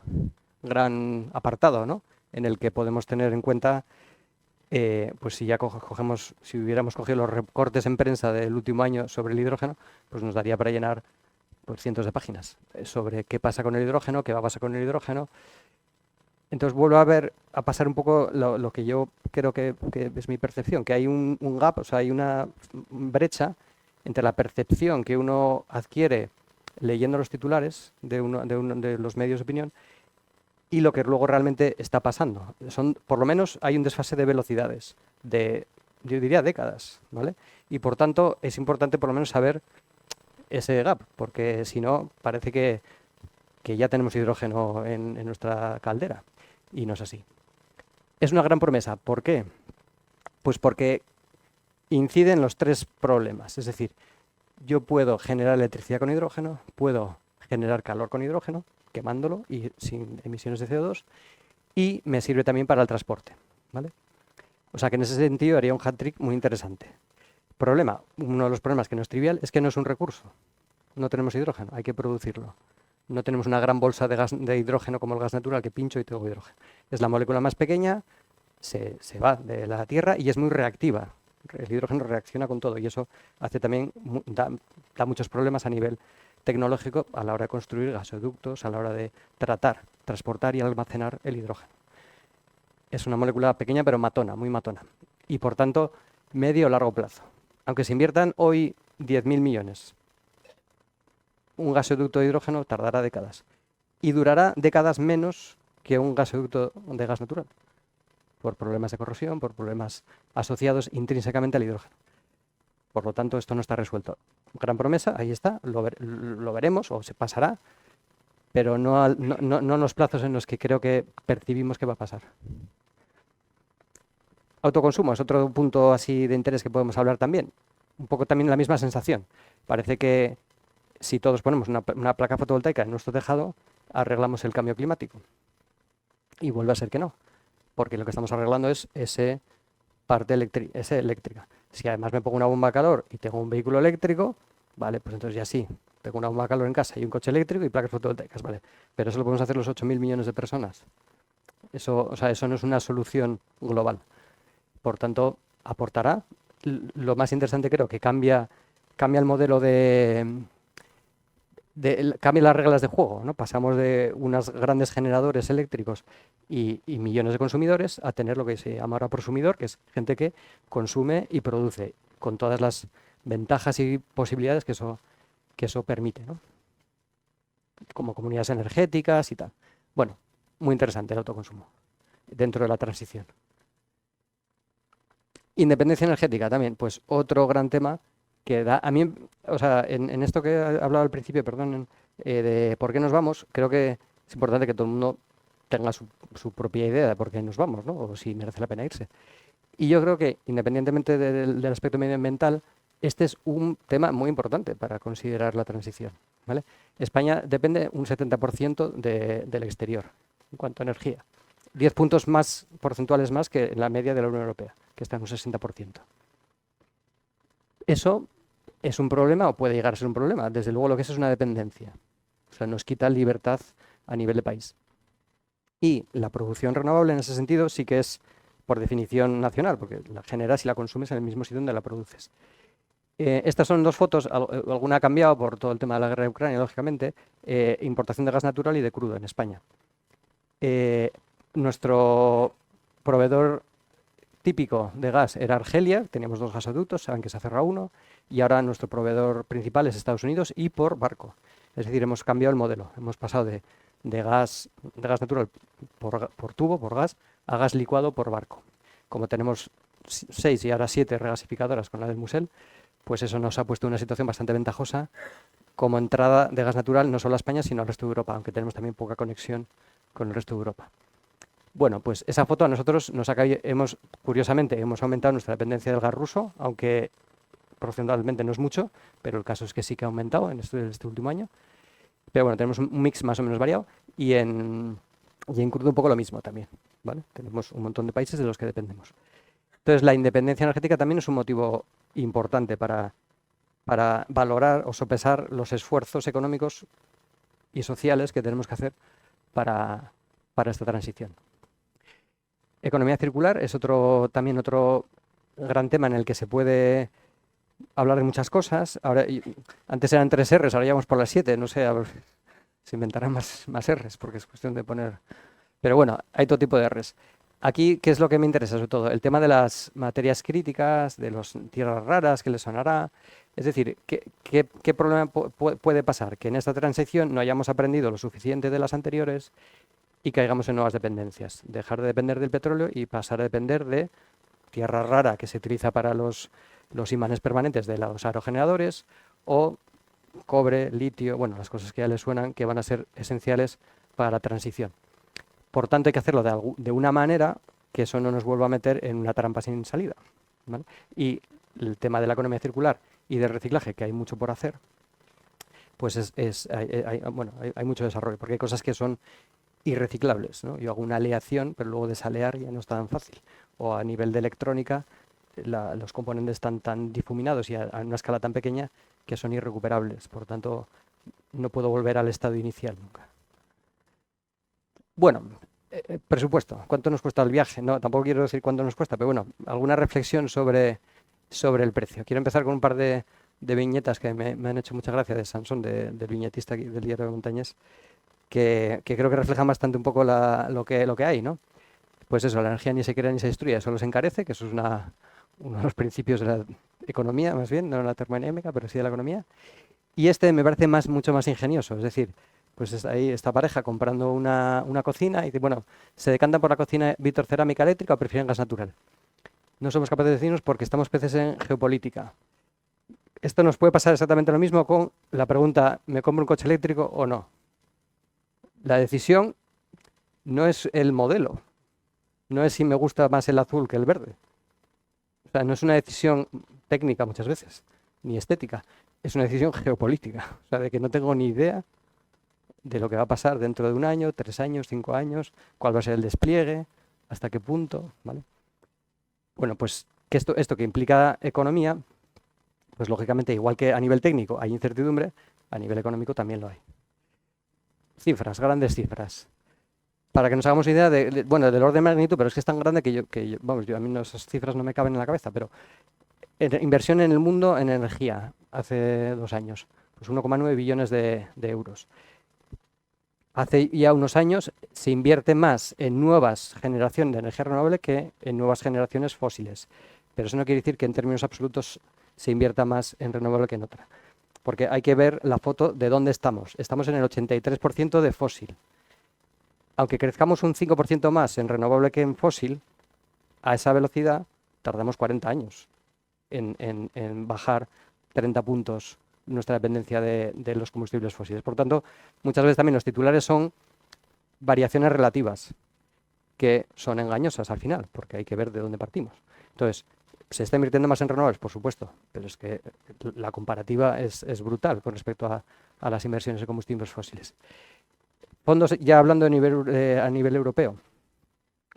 Speaker 2: gran apartado, ¿no?, en el que podemos tener en cuenta pues si ya si hubiéramos cogido los recortes en prensa del último año sobre el hidrógeno, pues nos daría para llenar pues, cientos de páginas sobre qué pasa con el hidrógeno, qué va a pasar con el hidrógeno. Entonces vuelvo a pasar un poco lo que yo creo que es mi percepción, que hay un gap, o sea, hay una brecha entre la percepción que uno adquiere leyendo los titulares de los medios de opinión y lo que luego realmente está pasando. Por lo menos hay un desfase de velocidades, yo diría décadas, ¿vale? Y por tanto es importante por lo menos saber ese gap, porque si no parece que ya tenemos hidrógeno en nuestra caldera. Y no es así. Es una gran promesa. ¿Por qué? Pues porque incide en los tres problemas. Es decir, yo puedo generar electricidad con hidrógeno, puedo generar calor con hidrógeno, quemándolo y sin emisiones de CO2, y me sirve también para el transporte, ¿vale? O sea que en ese sentido haría un hat-trick muy interesante. Uno de los problemas que no es trivial es que no es un recurso. No tenemos hidrógeno, hay que producirlo. No tenemos una gran bolsa de hidrógeno como el gas natural que pincho y tengo hidrógeno. Es la molécula más pequeña, se va de la Tierra y es muy reactiva. El hidrógeno reacciona con todo y eso hace también da muchos problemas a nivel tecnológico a la hora de construir gasoductos, a la hora de transportar y almacenar el hidrógeno. Es una molécula pequeña pero matona, muy matona. Y por tanto, medio o largo plazo. Aunque se inviertan hoy 10.000 millones, un gasoducto de hidrógeno tardará décadas y durará décadas menos que un gasoducto de gas natural, por problemas de corrosión, por problemas asociados intrínsecamente al hidrógeno. Por lo tanto, esto no está resuelto. Gran promesa, ahí está, lo veremos o se pasará, pero no en los plazos en los que creo que percibimos que va a pasar. Autoconsumo es otro punto así de interés que podemos hablar también. Un poco también la misma sensación. Parece que si todos ponemos una placa fotovoltaica en nuestro tejado, arreglamos el cambio climático. Y vuelve a ser que no, porque lo que estamos arreglando es esa parte eléctrica. Si además me pongo una bomba de calor y tengo un vehículo eléctrico, vale, pues entonces ya sí, tengo una bomba de calor en casa y un coche eléctrico y placas fotovoltaicas, vale. Pero eso lo podemos hacer los 8.000 millones de personas. Eso no es una solución global. Por tanto, aportará. Lo más interesante creo que cambia el modelo cambia las reglas de juego, ¿no? Pasamos de unos grandes generadores eléctricos y millones de consumidores a tener lo que se llama ahora prosumidor, que es gente que consume y produce, con todas las ventajas y posibilidades que eso permite, ¿no? Como comunidades energéticas y tal. Bueno, muy interesante el autoconsumo dentro de la transición. Independencia energética también, pues otro gran tema que da a mí, o sea, en esto que he hablado al principio, perdón, de por qué nos vamos, creo que es importante que todo el mundo tenga su propia idea de por qué nos vamos, ¿no? O si merece la pena irse. Y yo creo que, independientemente del aspecto medioambiental, este es un tema muy importante para considerar la transición, ¿vale? España depende un 70% del exterior en cuanto a energía. 10 puntos más porcentuales más que en la media de la Unión Europea, que está en un 60%. ¿Eso es un problema o puede llegar a ser un problema? Desde luego lo que es una dependencia. O sea, nos quita libertad a nivel de país. Y la producción renovable en ese sentido sí que es por definición nacional, porque la generas y la consumes en el mismo sitio donde la produces. Estas son dos fotos, alguna ha cambiado por todo el tema de la guerra de Ucrania, lógicamente, importación de gas natural y de crudo en España. Nuestro proveedor típico de gas era Argelia, teníamos 2 gasoductos, saben que se ha cerrado uno, y ahora nuestro proveedor principal es Estados Unidos y por barco. Es decir, hemos cambiado el modelo, hemos pasado de gas natural por tubo, por gas, a gas licuado por barco. Como tenemos 6 y ahora 7 regasificadoras con la del Musel, pues eso nos ha puesto en una situación bastante ventajosa como entrada de gas natural no solo a España, sino al resto de Europa, aunque tenemos también poca conexión con el resto de Europa. Bueno, pues esa foto a nosotros curiosamente, hemos aumentado nuestra dependencia del gas ruso, aunque procentualmente no es mucho, pero el caso es que sí que ha aumentado en este último año. Pero bueno, tenemos un mix más o menos variado y en crudo un poco lo mismo también, ¿vale? Tenemos un montón de países de los que dependemos. Entonces, la independencia energética también es un motivo importante para valorar o sopesar los esfuerzos económicos y sociales que tenemos que hacer para esta transición. Economía circular es también otro gran tema en el que se puede hablar de muchas cosas. Ahora, antes eran 3 R's, ahora ya vamos por las 7, no sé, a ver, se inventarán más R's, porque es cuestión de poner... Pero bueno, hay todo tipo de R's. Aquí, ¿qué es lo que me interesa sobre todo? El tema de las materias críticas, de las tierras raras, ¿qué les sonará? Es decir, ¿qué problema puede pasar? Que en esta transición no hayamos aprendido lo suficiente de las anteriores y caigamos en nuevas dependencias. Dejar de depender del petróleo y pasar a depender de tierra rara que se utiliza para los imanes permanentes de los aerogeneradores, o cobre, litio, bueno, las cosas que ya les suenan, que van a ser esenciales para la transición. Por tanto, hay que hacerlo de una manera que eso no nos vuelva a meter en una trampa sin salida, ¿vale? Y el tema de la economía circular y del reciclaje, que hay mucho por hacer, pues hay mucho desarrollo, porque hay cosas que son irreciclables, ¿no? Yo hago una aleación, pero luego desalear ya no es tan fácil. O a nivel de electrónica, los componentes están tan difuminados y a una escala tan pequeña que son irrecuperables. Por tanto, no puedo volver al estado inicial nunca. Bueno, presupuesto. ¿Cuánto nos cuesta el viaje? No, tampoco quiero decir cuánto nos cuesta, pero bueno, alguna reflexión sobre el precio. Quiero empezar con un par de viñetas que me han hecho mucha gracia de Sansón, del viñetista aquí, del Diario de Montañés, que creo que reflejan bastante un poco lo que hay, ¿no? Pues eso, la energía ni se crea ni se destruye, solo se encarece, que eso es uno de los principios de la economía, más bien, no de la termodinámica, pero sí de la economía. Y este me parece mucho más ingenioso, es decir, pues ahí esta pareja comprando una cocina y dice, bueno, ¿se decantan por la cocina Víctor cerámica eléctrica o prefieren gas natural? No somos capaces de decirnos porque estamos peces en geopolítica. Esto nos puede pasar exactamente lo mismo con la pregunta, ¿me compro un coche eléctrico o no? La decisión no es el modelo, no es si me gusta más el azul que el verde. O sea, no es una decisión técnica muchas veces, ni estética, es una decisión geopolítica. O sea, de que no tengo ni idea de lo que va a pasar dentro de 1 año, 3 años, 5 años, cuál va a ser el despliegue, hasta qué punto, ¿vale? Bueno, pues que esto que implica economía, pues lógicamente, igual que a nivel técnico hay incertidumbre, a nivel económico también lo hay. Cifras, grandes cifras. Para que nos hagamos idea del orden de magnitud, pero es que es tan grande que a mí esas cifras no me caben en la cabeza, pero inversión en el mundo en energía hace 2 años, pues 1,9 billones de euros. Hace ya unos años se invierte más en nuevas generaciones de energía renovable que en nuevas generaciones fósiles, pero eso no quiere decir que en términos absolutos se invierta más en renovable que en otra, porque hay que ver la foto de dónde estamos. Estamos en el 83% de fósil. Aunque crezcamos un 5% más en renovable que en fósil, a esa velocidad tardamos 40 años en bajar 30 puntos nuestra dependencia de los combustibles fósiles. Por tanto, muchas veces también los titulares son variaciones relativas, que son engañosas al final, porque hay que ver de dónde partimos. Entonces, ¿se está invirtiendo más en renovables? Por supuesto, pero es que la comparativa es brutal con respecto a las inversiones en combustibles fósiles. Fondos, ya hablando a nivel europeo,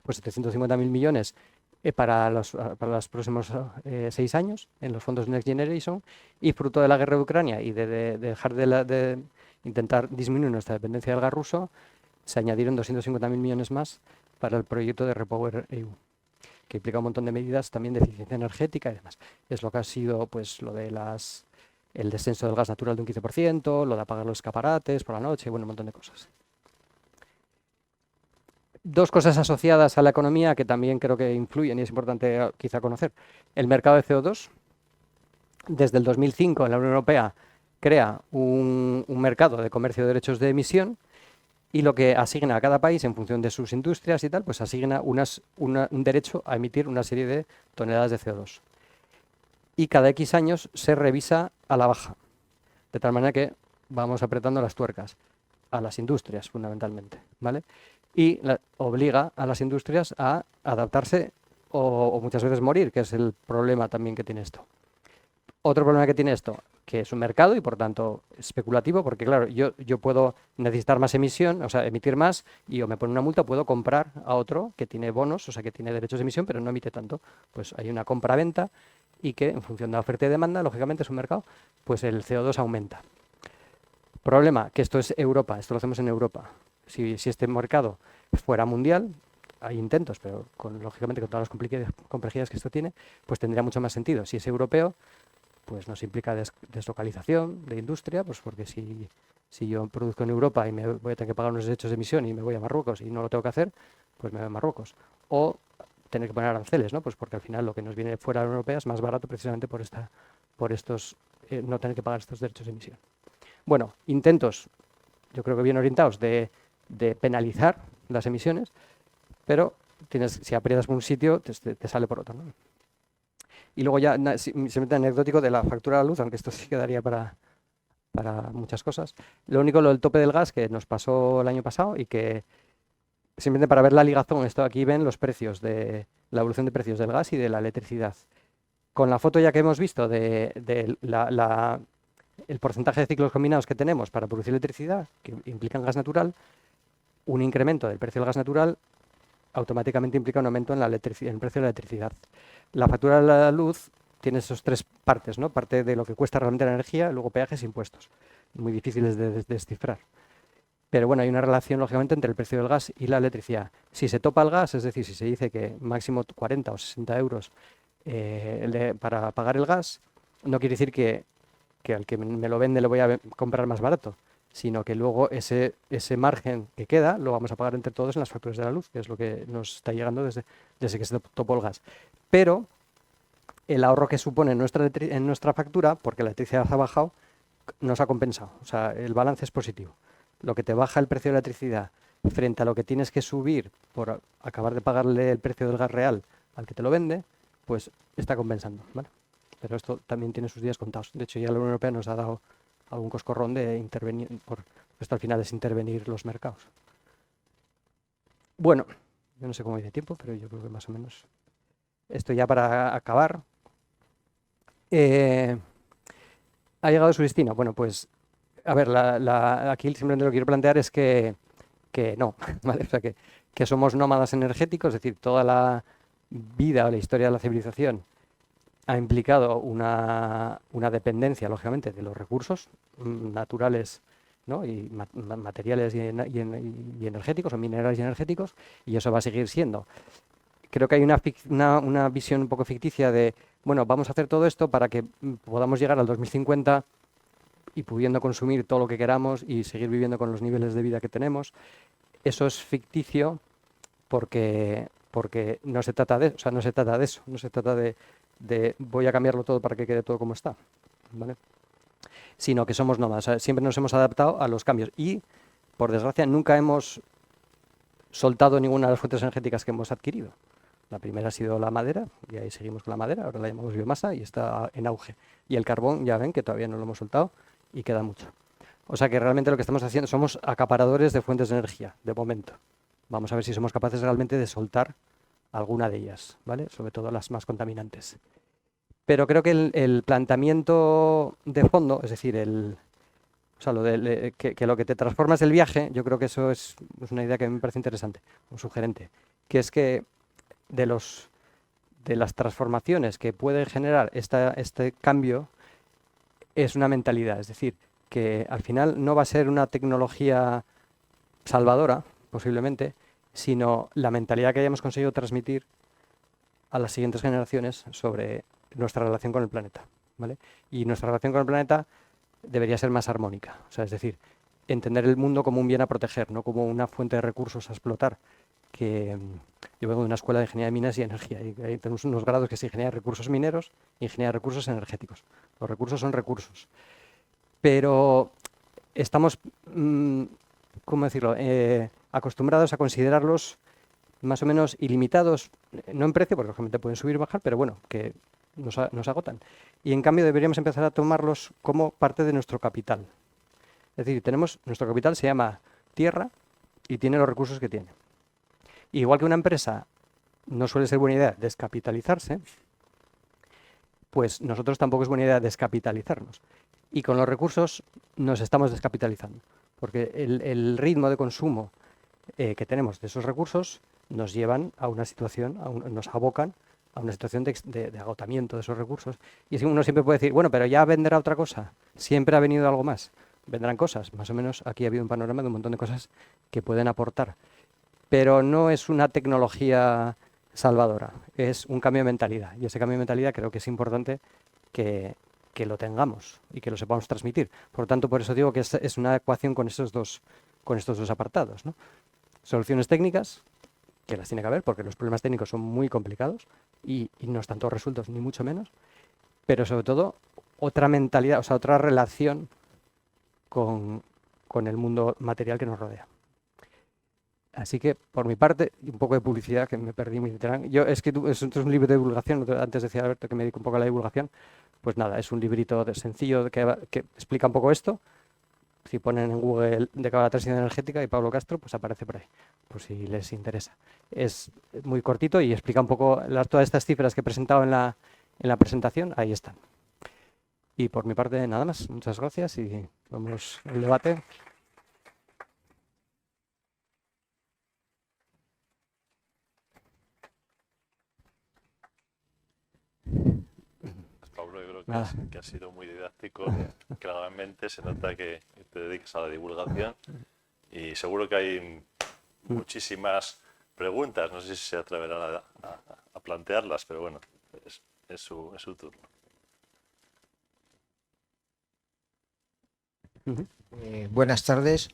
Speaker 2: pues 750.000 millones para los próximos 6 años en los fondos Next Generation, y fruto de la guerra de Ucrania y de dejar de intentar disminuir nuestra dependencia del gas ruso, se añadieron 250.000 millones más para el proyecto de Repower EU, que implica un montón de medidas también de eficiencia energética y demás. Es lo que ha sido pues lo de el descenso del gas natural de un 15%, lo de apagar los escaparates por la noche, bueno, un montón de cosas. 2 cosas asociadas a la economía que también creo que influyen y es importante quizá conocer. El mercado de CO2. Desde el 2005 la Unión Europea crea un mercado de comercio de derechos de emisión, y lo que asigna a cada país en función de sus industrias y tal, pues asigna un derecho a emitir una serie de toneladas de CO2. Y cada X años se revisa a la baja, de tal manera que vamos apretando las tuercas a las industrias fundamentalmente, ¿vale? Y obliga a las industrias a adaptarse o muchas veces morir, que es el problema también que tiene esto. Otro problema que tiene esto, que es un mercado y por tanto especulativo, porque claro, yo puedo necesitar más emisión, o sea, emitir más, y o me pone una multa, puedo comprar a otro que tiene bonos, o sea, que tiene derechos de emisión, pero no emite tanto. Pues hay una compra-venta y que en función de la oferta y demanda, lógicamente es un mercado, pues el CO2 aumenta. Problema, que esto es Europa, esto lo hacemos en Europa. Si este mercado fuera mundial, hay intentos, pero lógicamente con todas las complejidades que esto tiene, pues tendría mucho más sentido. Si es europeo, pues nos implica deslocalización de industria, pues porque si yo produzco en Europa y me voy a tener que pagar unos derechos de emisión y me voy a Marruecos y no lo tengo que hacer, pues me voy a Marruecos. O tener que poner aranceles, ¿no? Pues porque al final lo que nos viene fuera de la Unión Europea es más barato precisamente por estos no tener que pagar estos derechos de emisión. Bueno, intentos, yo creo que bien orientados de penalizar las emisiones, pero si aprietas por un sitio, te sale por otro, ¿no? Y luego ya, simplemente anecdótico de la factura de la luz, aunque esto sí quedaría para muchas cosas. Lo único, lo del tope del gas que nos pasó el año pasado y que simplemente para ver la ligazón, esto aquí ven los precios de la evolución de precios del gas y de la electricidad. Con la foto ya que hemos visto de el porcentaje de ciclos combinados que tenemos para producir electricidad, que implican gas natural, un incremento del precio del gas natural automáticamente implica un aumento en el precio de la electricidad. La factura de la luz tiene esas tres partes, ¿no? Parte de lo que cuesta realmente la energía, luego peajes e impuestos, muy difíciles de descifrar. Pero bueno, hay una relación, lógicamente, entre el precio del gas y la electricidad. Si se topa el gas, es decir, si se dice que máximo 40 o 60 euros para pagar el gas, no quiere decir que al que me lo vende le voy a comprar más barato, sino que luego ese margen que queda lo vamos a pagar entre todos en las facturas de la luz, que es lo que nos está llegando desde que se topó el gas. Pero el ahorro que supone en nuestra factura, porque la electricidad ha bajado, nos ha compensado. O sea, el balance es positivo. Lo que te baja el precio de la electricidad frente a lo que tienes que subir por acabar de pagarle el precio del gas real al que te lo vende, pues está compensando, ¿vale? Pero esto también tiene sus días contados. De hecho, ya la Unión Europea nos ha dado algún coscorrón de intervenir, esto al final es intervenir los mercados. Bueno, yo no sé cómo hay de tiempo, pero yo creo que más o menos. Esto ya para acabar. ¿Ha llegado a su destino? Bueno, pues, a ver, aquí simplemente lo que quiero plantear es que no, ¿vale? O sea, que somos nómadas energéticos, es decir, toda la vida o la historia de la civilización ha implicado una dependencia, lógicamente, de los recursos naturales, ¿no? Y materiales y energéticos, o minerales y energéticos, y eso va a seguir siendo. Creo que hay una visión un poco ficticia de, bueno, vamos a hacer todo esto para que podamos llegar al 2050 y pudiendo consumir todo lo que queramos y seguir viviendo con los niveles de vida que tenemos. Eso es ficticio porque no se trata de, o sea, no se trata de eso, no se trata de voy a cambiarlo todo para que quede todo como está, ¿vale? Sino que somos nómadas, o sea, siempre nos hemos adaptado a los cambios y, por desgracia, nunca hemos soltado ninguna de las fuentes energéticas que hemos adquirido. La primera ha sido la madera, y ahí seguimos con la madera, ahora la llamamos biomasa y está en auge. Y el carbón, ya ven que todavía no lo hemos soltado y queda mucho. O sea que realmente lo que estamos haciendo, somos acaparadores de fuentes de energía, de momento. Vamos a ver si somos capaces realmente de soltar alguna de ellas, ¿vale? Sobre todo las más contaminantes. Pero creo que el planteamiento de fondo, es decir, o sea, que lo que te transforma es el viaje, yo creo que eso es una idea que me parece interesante o sugerente, que es que de las transformaciones que puede generar este cambio es una mentalidad, es decir, que al final no va a ser una tecnología salvadora, posiblemente, sino la mentalidad que hayamos conseguido transmitir a las siguientes generaciones sobre nuestra relación con el planeta, ¿vale? Y nuestra relación con el planeta debería ser más armónica, o sea, es decir, entender el mundo como un bien a proteger, no como una fuente de recursos a explotar. Que yo vengo de una escuela de ingeniería de minas y energía, y ahí tenemos unos grados que es ingeniería de recursos mineros e ingeniería de recursos energéticos. Los recursos son recursos, pero estamos, ¿cómo decirlo?, acostumbrados a considerarlos más o menos ilimitados, no en precio, porque lógicamente pueden subir y bajar, pero bueno, que nos agotan. Y en cambio deberíamos empezar a tomarlos como parte de nuestro capital. Es decir, nuestro capital se llama tierra y tiene los recursos que tiene. Igual que una empresa no suele ser buena idea descapitalizarse, pues nosotros tampoco es buena idea descapitalizarnos. Y con los recursos nos estamos descapitalizando, porque el ritmo de consumo que tenemos de esos recursos nos llevan a una situación, nos abocan a una situación de agotamiento de esos recursos. Y así uno siempre puede decir, bueno, pero ya vendrá otra cosa, siempre ha venido algo más. Vendrán cosas, más o menos aquí ha habido un panorama de un montón de cosas que pueden aportar. pero no es una tecnología salvadora, es un cambio de mentalidad. Y ese cambio de mentalidad creo que es importante que lo tengamos y que lo sepamos transmitir. Por tanto, por eso digo que es una ecuación con estos dos apartados, ¿no? Soluciones técnicas, que las tiene que haber, porque los problemas técnicos son muy complicados y no están todos resueltos, ni mucho menos, pero sobre todo otra mentalidad, o sea, otra relación con el mundo material que nos rodea. Así que, por mi parte, y un poco de publicidad, que me perdí muy literal. Yo he escrito, esto es un libro de divulgación, antes decía Alberto que me dedico un poco a la divulgación, pues nada, es un librito sencillo que explica un poco esto. Si ponen en Google de cada transición energética y Pablo Castro, pues aparece por ahí, por si les interesa. Es muy cortito y explica un poco todas estas cifras que he presentado en la presentación, ahí están. Y por mi parte, nada más. Muchas gracias y vamos al debate.
Speaker 3: Pablo, yo creo que has sido muy didáctico. Claramente se nota que te dedicas a la divulgación y seguro que hay muchísimas preguntas. No sé si se atreverán a plantearlas, pero bueno, es su turno.
Speaker 4: Buenas tardes.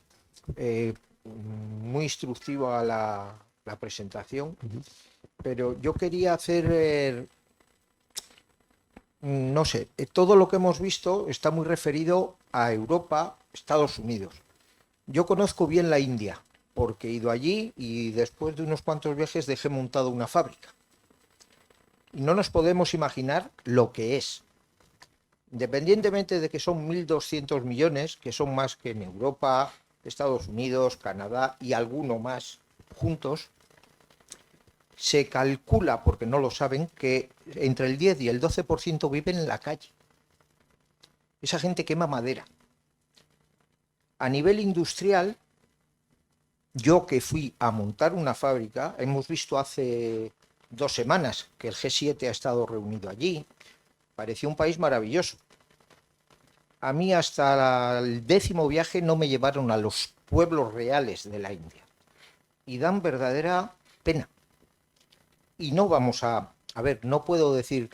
Speaker 4: Muy instructiva la presentación, pero yo quería hacer, no sé, todo lo que hemos visto está muy referido a Europa, Estados Unidos. Yo conozco bien la India, porque he ido allí y después de unos cuantos viajes dejé montado una fábrica. Y no nos podemos imaginar lo que es. Independientemente de que son 1.200 millones, que son más que en Europa, Estados Unidos, Canadá y alguno más juntos, se calcula, porque no lo saben, que entre el 10 y el 12% viven en la calle. Esa gente quema madera. A nivel industrial, yo que fui a montar una fábrica, hemos visto hace 2 semanas que el G7 ha estado reunido allí. Parecía un país maravilloso. A mí hasta el 10º viaje no me llevaron a los pueblos reales de la India. Y dan verdadera pena. Y no vamos a ver, no puedo decir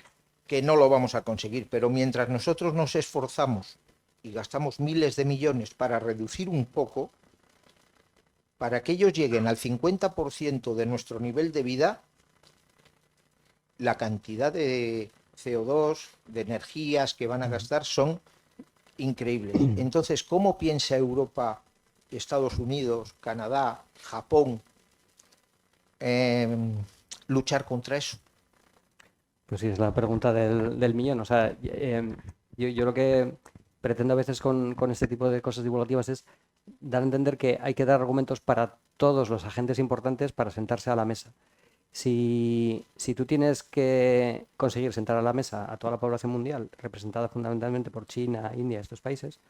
Speaker 4: que no lo vamos a conseguir, pero mientras nosotros nos esforzamos y gastamos miles de millones para reducir un poco, para que ellos lleguen al 50% de nuestro nivel de vida, la cantidad de CO2, de energías que van a gastar son increíbles. Entonces, ¿cómo piensa Europa, Estados Unidos, Canadá, Japón luchar contra eso?
Speaker 2: Pues sí, es la pregunta del millón. O sea, yo lo que pretendo a veces con este tipo de cosas divulgativas es dar a entender que hay que dar argumentos para todos los agentes importantes para sentarse a la mesa. Si tú tienes que conseguir sentar a la mesa a toda la población mundial, representada fundamentalmente por China, India, estos países,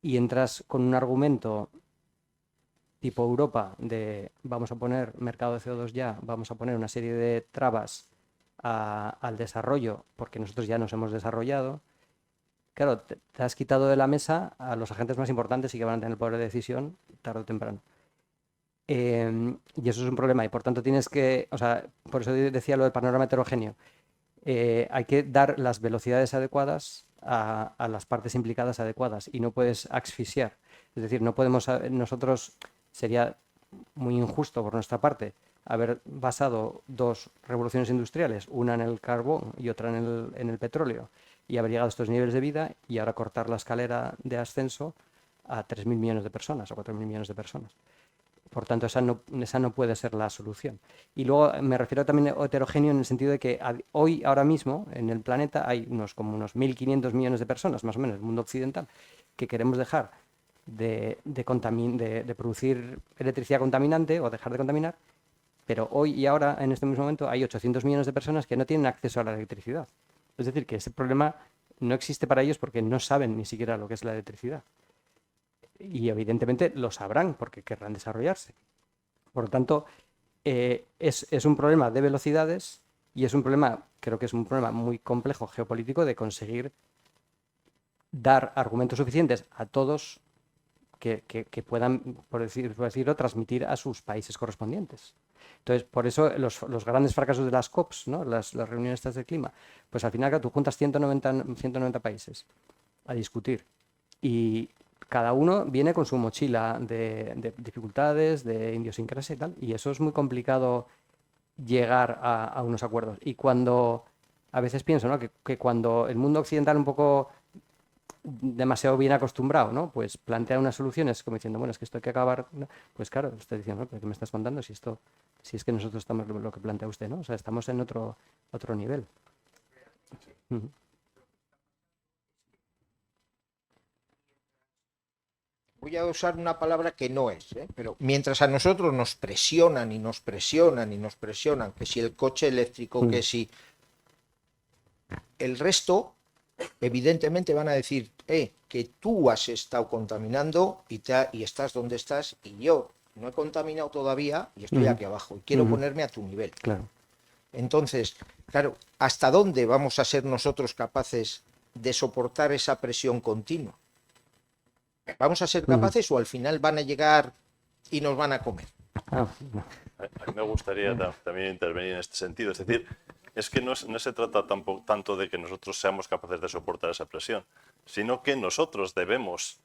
Speaker 2: y entras con un argumento tipo Europa de vamos a poner mercado de CO2 ya, vamos a poner una serie de trabas al desarrollo porque nosotros ya nos hemos desarrollado, claro, te has quitado de la mesa a los agentes más importantes y que van a tener el poder de decisión tarde o temprano. Y eso es un problema y por tanto tienes que, o sea, por eso decía lo del panorama heterogéneo, hay que dar las velocidades adecuadas a las partes implicadas adecuadas y no puedes asfixiar. Es decir, no podemos, nosotros sería muy injusto por nuestra parte haber basado 2 revoluciones industriales, una en el carbón y otra en el petróleo, y haber llegado a estos niveles de vida y ahora cortar la escalera de ascenso a 3.000 millones de personas o 4.000 millones de personas. Por tanto, esa no puede ser la solución. Y luego me refiero también a heterogéneo en el sentido de que hoy, ahora mismo, en el planeta hay como unos 1.500 millones de personas, más o menos, en el mundo occidental, que queremos dejar de producir electricidad contaminante o dejar de contaminar, pero hoy y ahora, en este mismo momento, hay 800 millones de personas que no tienen acceso a la electricidad. Es decir, que ese problema no existe para ellos porque no saben ni siquiera lo que es la electricidad. Y evidentemente lo sabrán porque querrán desarrollarse. Por lo tanto, es un problema de velocidades y es un problema, creo que es un problema muy complejo geopolítico de conseguir dar argumentos suficientes a todos que puedan, por decirlo, transmitir a sus países correspondientes. Entonces, por eso los grandes fracasos de las COPs, ¿no? Las reuniones estas de clima, pues al final tú juntas 190 países a discutir y cada uno viene con su mochila de dificultades, de idiosincrasia y tal, y eso es muy complicado llegar a unos acuerdos. Y cuando, a veces pienso, ¿no? que cuando el mundo occidental un poco demasiado bien acostumbrado, ¿no? Pues plantea unas soluciones como diciendo, bueno, es que esto hay que acabar, ¿no? Pues claro, estoy diciendo, ¿no? ¿Pero qué me estás contando? Si es que nosotros estamos lo que plantea usted, ¿no? O sea, estamos en otro nivel. Ujú.
Speaker 4: Voy a usar una palabra que no es, ¿eh? Pero mientras a nosotros nos presionan y nos presionan y nos presionan, que si el coche eléctrico, que si el resto, evidentemente van a decir, que tú has estado contaminando y estás donde estás y yo no he contaminado todavía y estoy aquí abajo y quiero ponerme a tu nivel.
Speaker 2: Claro.
Speaker 4: Entonces, claro, ¿hasta dónde vamos a ser nosotros capaces de soportar esa presión continua? ¿Vamos a ser capaces o al final van a llegar y nos van a comer?
Speaker 2: No.
Speaker 3: A mí me gustaría también intervenir en este sentido. Es decir, es que no se trata tanto de que nosotros seamos capaces de soportar esa presión, sino que nosotros debemos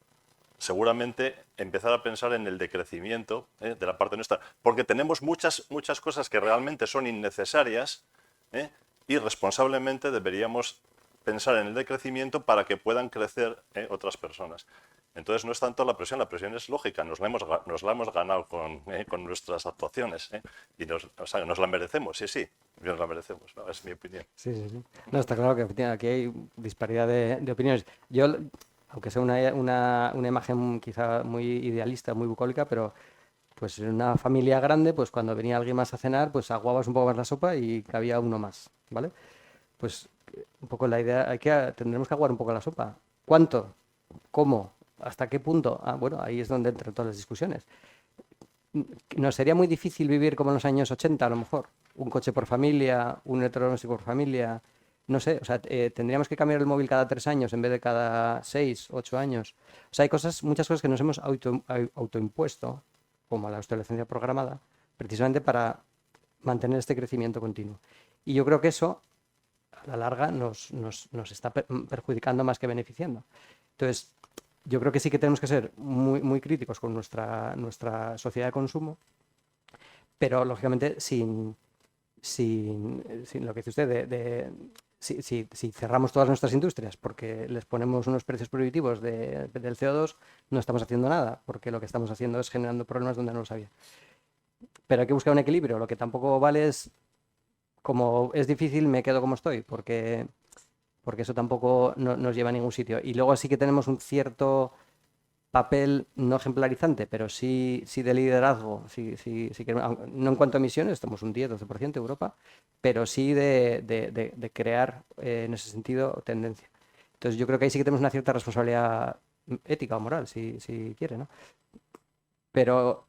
Speaker 3: seguramente empezar a pensar en el decrecimiento de la parte nuestra, porque tenemos muchas cosas que realmente son innecesarias y responsablemente deberíamos pensar en el decrecimiento para que puedan crecer otras personas. Entonces no es tanto la presión es lógica, nos la hemos ganado con nuestras actuaciones y nos la merecemos, sí, nos la merecemos, ¿no? Es mi opinión.
Speaker 2: Sí. No, está claro que aquí hay disparidad de opiniones. Yo, aunque sea una imagen quizá muy idealista, muy bucólica, pero pues en una familia grande, pues cuando venía alguien más a cenar, pues aguabas un poco más la sopa y cabía uno más, ¿vale? Pues un poco la idea, tendremos que aguar un poco la sopa. ¿Cuánto? ¿Cómo? ¿Hasta qué punto? Bueno, ahí es donde entran todas las discusiones. Nos sería muy difícil vivir como en los años 80, a lo mejor. Un coche por familia, un electrodoméstico por familia, no sé, o sea, tendríamos que cambiar el móvil cada 3 años en vez de cada 6, 8 años. O sea, hay muchas cosas que nos hemos autoimpuesto, como la obsolescencia programada, precisamente para mantener este crecimiento continuo. Y yo creo que eso, a la larga, nos está perjudicando más que beneficiando. Entonces, yo creo que sí que tenemos que ser muy críticos con nuestra sociedad de consumo, pero lógicamente sin lo que dice usted, si cerramos todas nuestras industrias porque les ponemos unos precios prohibitivos del CO2, no estamos haciendo nada, porque lo que estamos haciendo es generando problemas donde no los había. Pero hay que buscar un equilibrio. Lo que tampoco vale es, como es difícil, me quedo como estoy, porque eso tampoco nos lleva a ningún sitio. Y luego sí que tenemos un cierto papel no ejemplarizante, pero sí de liderazgo, no en cuanto a emisiones, estamos un 10-12% de Europa, pero sí de crear en ese sentido tendencia. Entonces yo creo que ahí sí que tenemos una cierta responsabilidad ética o moral, si quiere, ¿no? Pero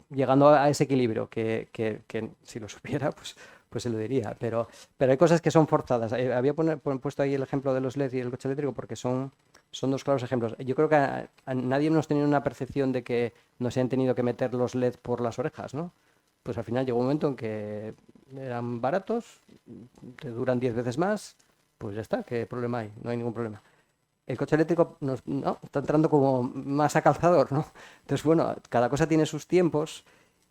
Speaker 2: llegando a ese equilibrio, que si lo supiera, pues se lo diría, pero hay cosas que son forzadas. Había puesto ahí el ejemplo de los LED y el coche eléctrico porque son dos claros ejemplos. Yo creo que a nadie hemos tenido una percepción de que nos hayan tenido que meter los LED por las orejas, ¿no? Pues al final llegó un momento en que eran baratos, te duran 10 veces más, pues ya está, ¿qué problema hay? No hay ningún problema. El coche eléctrico no, está entrando como más a calzador, ¿no? Entonces, bueno, cada cosa tiene sus tiempos.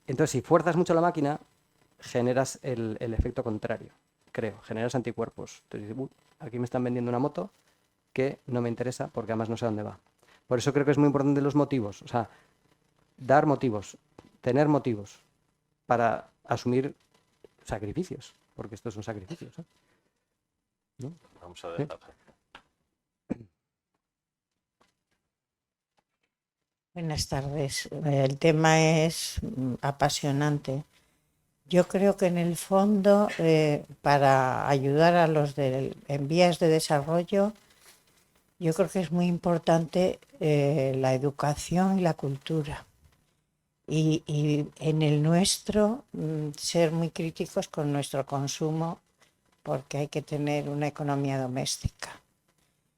Speaker 2: Entonces, si fuerzas mucho la máquina, generas el efecto contrario, creo, generas anticuerpos. Entonces dices, aquí me están vendiendo una moto que no me interesa porque además no sé dónde va. Por eso creo que es muy importante los motivos, o sea, dar motivos, tener motivos para asumir sacrificios, porque estos son sacrificios, ¿no?
Speaker 3: Vamos a dejar.
Speaker 5: Buenas tardes. El tema es apasionante. Yo creo que en el fondo, para ayudar a los en vías de desarrollo, yo creo que es muy importante la educación y la cultura. Y en el nuestro, ser muy críticos con nuestro consumo, porque hay que tener una economía doméstica.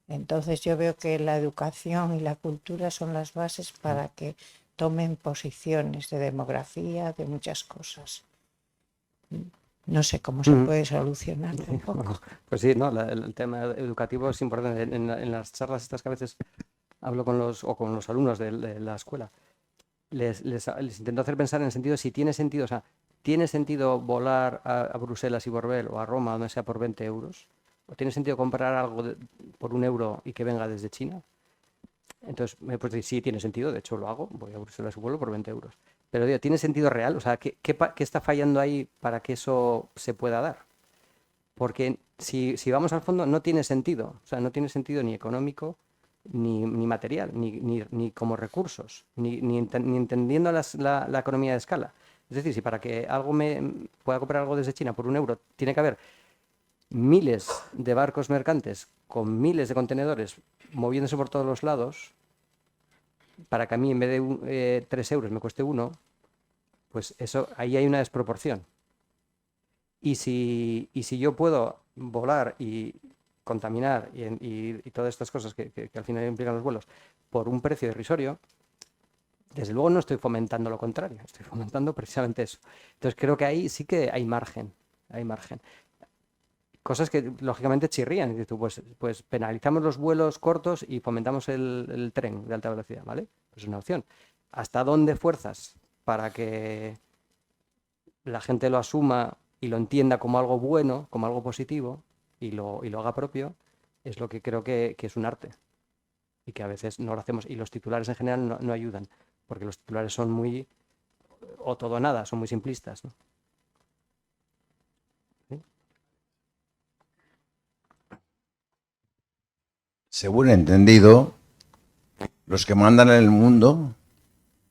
Speaker 5: Entonces yo veo que la educación y la cultura son las bases para que tomen posiciones de demografía, de muchas cosas. No sé cómo se puede solucionar tampoco.
Speaker 2: Bueno, pues sí, ¿no? El tema educativo es importante. En las charlas estas que a veces hablo con los alumnos de la escuela, les intento hacer pensar en el sentido de si tiene sentido, o sea, ¿tiene sentido volar a Bruselas y Borbel o a Roma, donde sea, por 20 euros? ¿O tiene sentido comprar algo por 1 euro y que venga desde China? Entonces, me puedes decir, sí, tiene sentido, de hecho lo hago, voy a Bruselas y vuelo por 20 euros. Pero digo, ¿tiene sentido real? O sea, ¿qué está fallando ahí para que eso se pueda dar? Porque si vamos al fondo, no tiene sentido. O sea, no tiene sentido ni económico, ni material, ni como recursos, ni entendiendo la economía de escala. Es decir, si para que algo pueda comprar algo desde China por 1 euro, tiene que haber miles de barcos mercantes con miles de contenedores moviéndose por todos los lados, para que a mí en vez de 3 euros me cueste 1, pues eso, ahí hay una desproporción. Y si yo puedo volar y contaminar y todas estas cosas que al final implican los vuelos por un precio irrisorio, desde luego no estoy fomentando lo contrario, estoy fomentando precisamente eso. Entonces creo que ahí sí que hay margen, hay margen. Cosas que lógicamente chirrían. Y dices tú, pues penalizamos los vuelos cortos y fomentamos el tren de alta velocidad, ¿vale? Pues es una opción. ¿Hasta dónde fuerzas para que la gente lo asuma y lo entienda como algo bueno, como algo positivo y lo haga propio? Es lo que creo que es un arte y que a veces no lo hacemos. Y los titulares en general no ayudan, porque los titulares son muy o todo o nada, son muy simplistas, ¿no? ¿Sí?
Speaker 6: Según he entendido, los que mandan en el mundo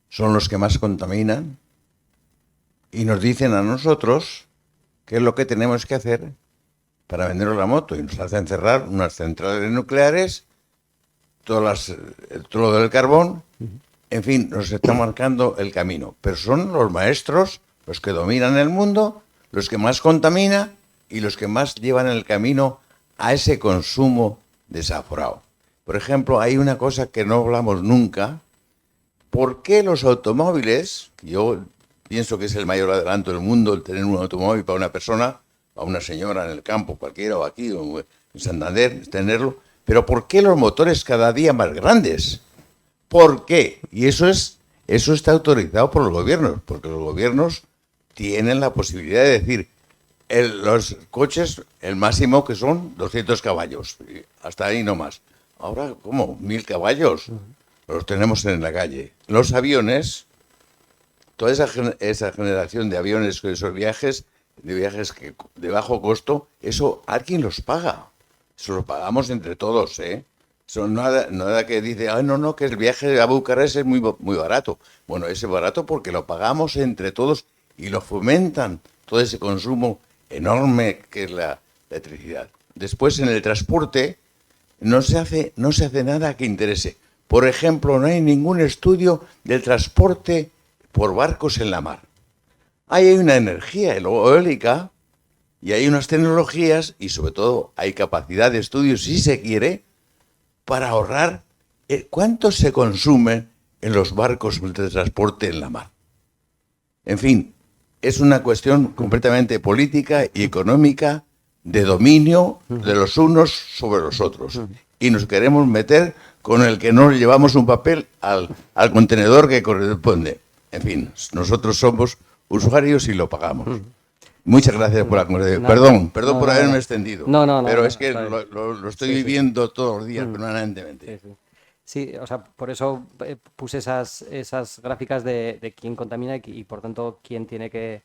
Speaker 6: son los que más contaminan y nos dicen a nosotros qué es lo que tenemos que hacer para vendernos la moto y nos hacen cerrar unas centrales nucleares, todo del carbón, en fin, nos están marcando el camino. Pero son los maestros los que dominan el mundo, los que más contaminan y los que más llevan el camino a ese consumo desaforado. Por ejemplo, hay una cosa que no hablamos nunca. ¿Por qué los automóviles, que yo pienso que es el mayor adelanto del mundo el tener un automóvil para una persona, para una señora en el campo, cualquiera, o aquí, o en Santander, tenerlo, pero ¿por qué los motores cada día más grandes? ¿Por qué? Y eso está autorizado por los gobiernos, porque los gobiernos tienen la posibilidad de decir, los coches, el máximo que son 200 caballos, hasta ahí no más. Ahora, ¿cómo? 1000 caballos. Los tenemos en la calle. Los aviones, toda esa generación de aviones, esos viajes de bajo costo, eso alguien los paga. Eso lo pagamos entre todos, ¿eh? Eso nada que dice, no, que el viaje a Bucarest es muy barato. Bueno, es barato porque lo pagamos entre todos y lo fomentan todo ese consumo enorme que es la electricidad. Después, en el transporte, no se hace nada que interese. Por ejemplo, no hay ningún estudio del transporte por barcos en la mar. Hay una energía eólica y hay unas tecnologías y sobre todo hay capacidad de estudio, si se quiere, para ahorrar cuánto se consume en los barcos de transporte en la mar. En fin, es una cuestión completamente política y económica de dominio de los unos sobre los otros. Y nos queremos meter con el que no llevamos un papel al contenedor que corresponde. En fin, nosotros somos usuarios y lo pagamos. Muchas gracias por la conversación. Perdón por haberme extendido. Pero es que lo estoy viviendo todos los días permanentemente.
Speaker 2: Sí, o sea, por eso puse esas gráficas de quién contamina y por tanto quién tiene que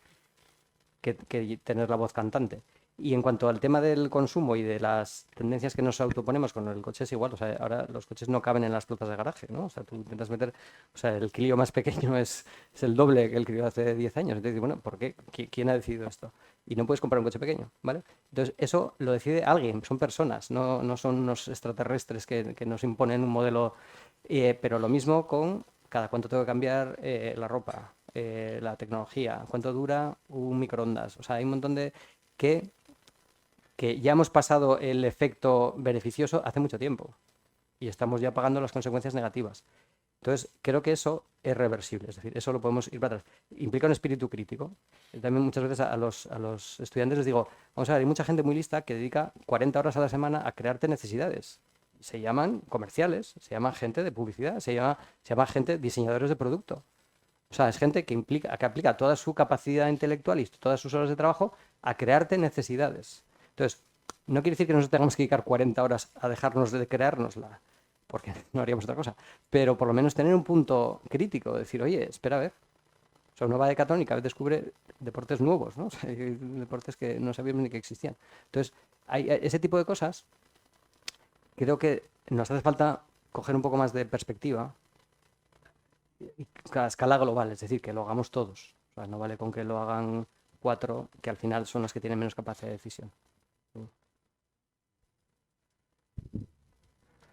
Speaker 2: tener la voz cantante. Y en cuanto al tema del consumo y de las tendencias que nos autoponemos con el coche es igual, o sea, ahora los coches no caben en las plazas de garaje, ¿no? O sea, tú intentas meter, o sea, el Clio más pequeño es el doble que el Clio hace 10 años. Entonces, bueno, ¿por qué? ¿Quién ha decidido esto? Y no puedes comprar un coche pequeño, ¿vale? Entonces, eso lo decide alguien, son personas, no son unos extraterrestres que nos imponen un modelo. Pero lo mismo con cada cuánto tengo que cambiar la ropa, la tecnología, cuánto dura un microondas. O sea, hay un montón de que que ya hemos pasado el efecto beneficioso hace mucho tiempo y estamos ya pagando las consecuencias negativas. Entonces, creo que eso es reversible, es decir, eso lo podemos ir para atrás. Implica un espíritu crítico. También muchas veces a los estudiantes les digo, vamos a ver, hay mucha gente muy lista que dedica 40 horas a la semana a crearte necesidades. Se llaman comerciales, se llama gente de publicidad, se llama gente diseñadores de producto. O sea, es gente que aplica toda su capacidad intelectual y todas sus horas de trabajo a crearte necesidades. Entonces, no quiere decir que nosotros tengamos que dedicar 40 horas a dejarnos de creárnosla, porque no haríamos otra cosa, pero por lo menos tener un punto crítico, decir, oye, espera a ver. O sea, uno va de Decathlon y cada vez descubre deportes nuevos, ¿no? O sea, hay deportes que no sabíamos ni que existían. Entonces, hay ese tipo de cosas, creo que nos hace falta coger un poco más de perspectiva a escala global, es decir, que lo hagamos todos. O sea, no vale con que lo hagan 4, que al final son los que tienen menos capacidad de decisión.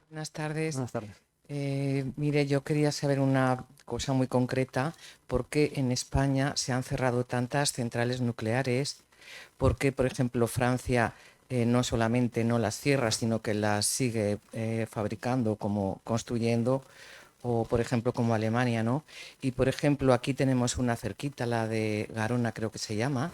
Speaker 7: Buenas tardes.
Speaker 2: Buenas tardes.
Speaker 7: Mire, yo quería saber una cosa muy concreta. ¿Por qué en España se han cerrado tantas centrales nucleares? ¿Por qué, por ejemplo, Francia no solamente no las cierra, sino que las sigue fabricando, como construyendo? O, por ejemplo, como Alemania, ¿no? Y, por ejemplo, aquí tenemos una cerquita, la de Garona, creo que se llama.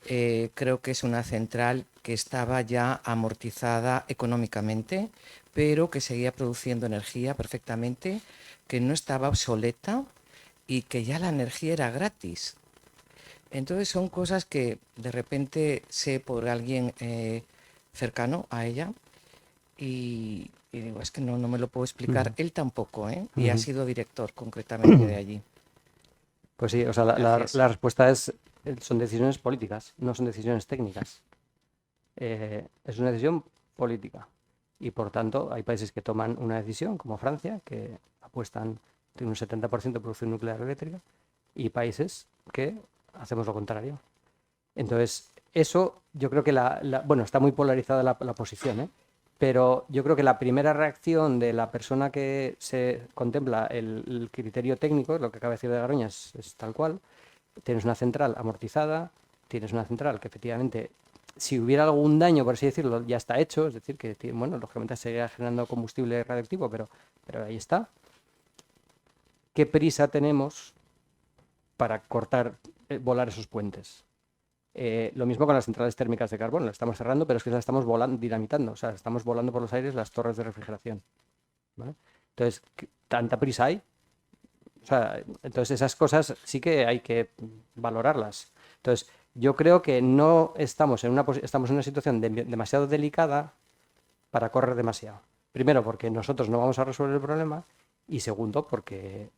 Speaker 7: Creo que es una central que estaba ya amortizada económicamente, pero que seguía produciendo energía perfectamente, que no estaba obsoleta y que ya la energía era gratis. Entonces son cosas que de repente sé por alguien cercano a ella y digo, es que no me lo puedo explicar. Él tampoco, ¿eh? Y ha sido director concretamente de allí.
Speaker 2: Pues sí, o sea, la respuesta son decisiones políticas, no son decisiones técnicas. Es una decisión política. Y por tanto, hay países que toman una decisión, como Francia, que apuestan, tiene un 70% de producción nuclear eléctrica, y países que hacemos lo contrario. Entonces, eso yo creo que bueno, está muy polarizada la posición, ¿eh? Pero yo creo que la primera reacción de la persona que se contempla el criterio técnico, lo que acaba de decir de Garoña, es tal cual. Tienes una central amortizada, tienes una central que efectivamente, si hubiera algún daño, por así decirlo, ya está hecho, es decir, que, bueno, lógicamente seguirá generando combustible radioactivo, pero ahí está. ¿Qué prisa tenemos para volar esos puentes? Lo mismo con las centrales térmicas de carbón, las estamos cerrando, pero es que las estamos dinamitando, o sea, estamos volando por los aires las torres de refrigeración, ¿vale? Entonces, ¿tanta prisa hay? O sea, entonces esas cosas sí que hay que valorarlas. Entonces, yo creo que no estamos estamos en una situación demasiado delicada para correr demasiado. Primero, porque nosotros no vamos a resolver el problema, y segundo, porque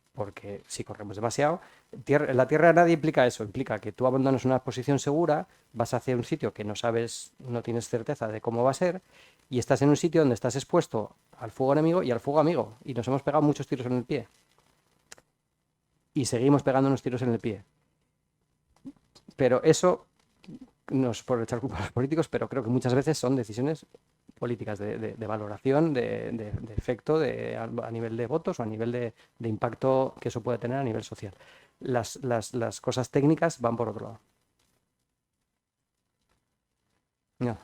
Speaker 2: si corremos demasiado, la Tierra nadie implica eso, implica que tú abandonas una posición segura, vas hacia un sitio que no sabes, no tienes certeza de cómo va a ser, y estás en un sitio donde estás expuesto al fuego enemigo y al fuego amigo, y nos hemos pegado muchos tiros en el pie. Y seguimos pegándonos tiros en el pie. Pero eso no es por echar culpa a los políticos, pero creo que muchas veces son decisiones políticas de valoración, de efecto a nivel de votos o a nivel de impacto que eso puede tener a nivel social. Las cosas técnicas van por otro lado. No.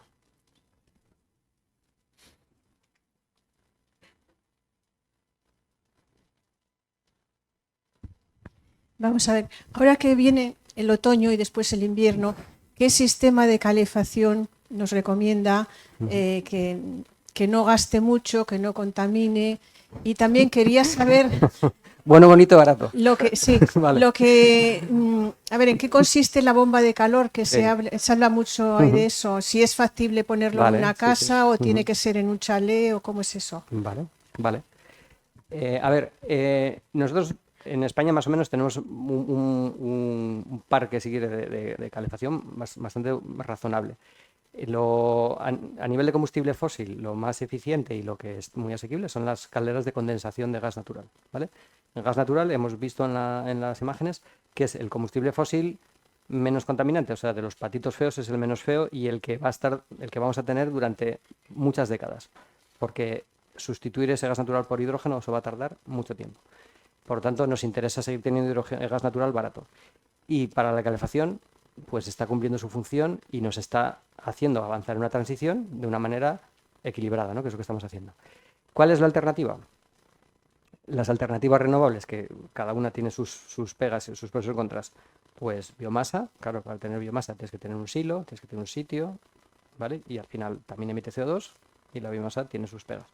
Speaker 8: Vamos a ver, ahora que viene el otoño y después el invierno, ¿qué sistema de calefacción nos recomienda que no gaste mucho, que no contamine? Y también quería saber
Speaker 2: Bueno, bonito, barato.
Speaker 8: Vale. A ver, ¿en qué consiste la bomba de calor? Que se habla mucho de eso. Si es factible ponerlo en una casa o tiene que ser en un chalet o cómo es eso.
Speaker 2: Vale. A ver, nosotros en España más o menos tenemos un parque, si quiere, de calefacción bastante razonable. A nivel de combustible fósil, lo más eficiente y lo que es muy asequible son las calderas de condensación de gas natural, ¿vale? El gas natural hemos visto en las imágenes que es el combustible fósil menos contaminante, o sea, de los patitos feos es el menos feo y el que vamos a tener durante muchas décadas, porque sustituir ese gas natural por hidrógeno eso va a tardar mucho tiempo. Por lo tanto, nos interesa seguir teniendo gas natural barato. Y para la calefacción, pues está cumpliendo su función y nos está haciendo avanzar en una transición de una manera equilibrada, ¿no? Que es lo que estamos haciendo. ¿Cuál es la alternativa? Las alternativas renovables, que cada una tiene sus pegas y sus pros y sus contras, pues biomasa, claro, para tener biomasa tienes que tener un silo, tienes que tener un sitio, ¿vale? Y al final también emite CO2 y la biomasa tiene sus pegas.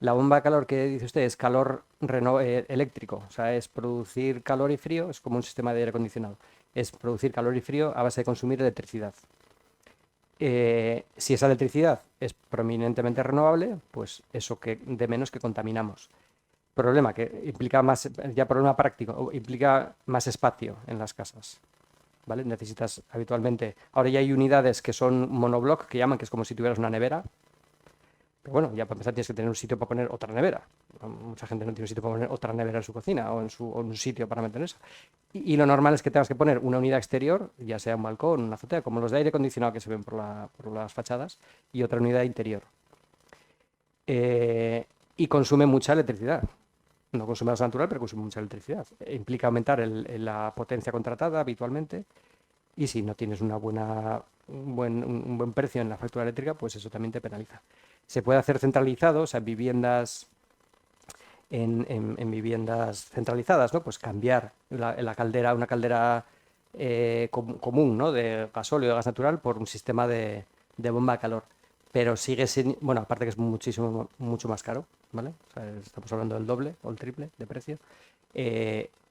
Speaker 2: La bomba de calor que dice usted es calor eléctrico, o sea, es producir calor y frío, es como un sistema de aire acondicionado, es producir calor y frío a base de consumir electricidad. Si esa electricidad es prominentemente renovable, pues eso que de menos que contaminamos. Problema que implica más, ya problema práctico, implica más espacio en las casas, ¿vale? Necesitas habitualmente, ahora ya hay unidades que son monobloc, que llaman, que es como si tuvieras una nevera, pero bueno, ya para empezar tienes que tener un sitio para poner otra nevera. Mucha gente no tiene un sitio para poner otra nevera en su cocina o en un sitio para mantenerse. Y lo normal es que tengas que poner una unidad exterior, ya sea un balcón, una azotea, como los de aire acondicionado que se ven por las fachadas, y otra unidad interior. Y consume mucha electricidad. No consume gas natural, pero consume mucha electricidad. Implica aumentar la potencia contratada habitualmente. Y si no tienes un buen precio en la factura eléctrica, pues eso también te penaliza. Se puede hacer centralizado, o sea, en viviendas centralizadas, ¿no? Pues cambiar la caldera a una caldera común, ¿no? De gasóleo, de gas natural, por un sistema de bomba de calor. Pero sigue sin, bueno, aparte que es mucho más caro, ¿vale? O sea, estamos hablando del doble o el triple de precio.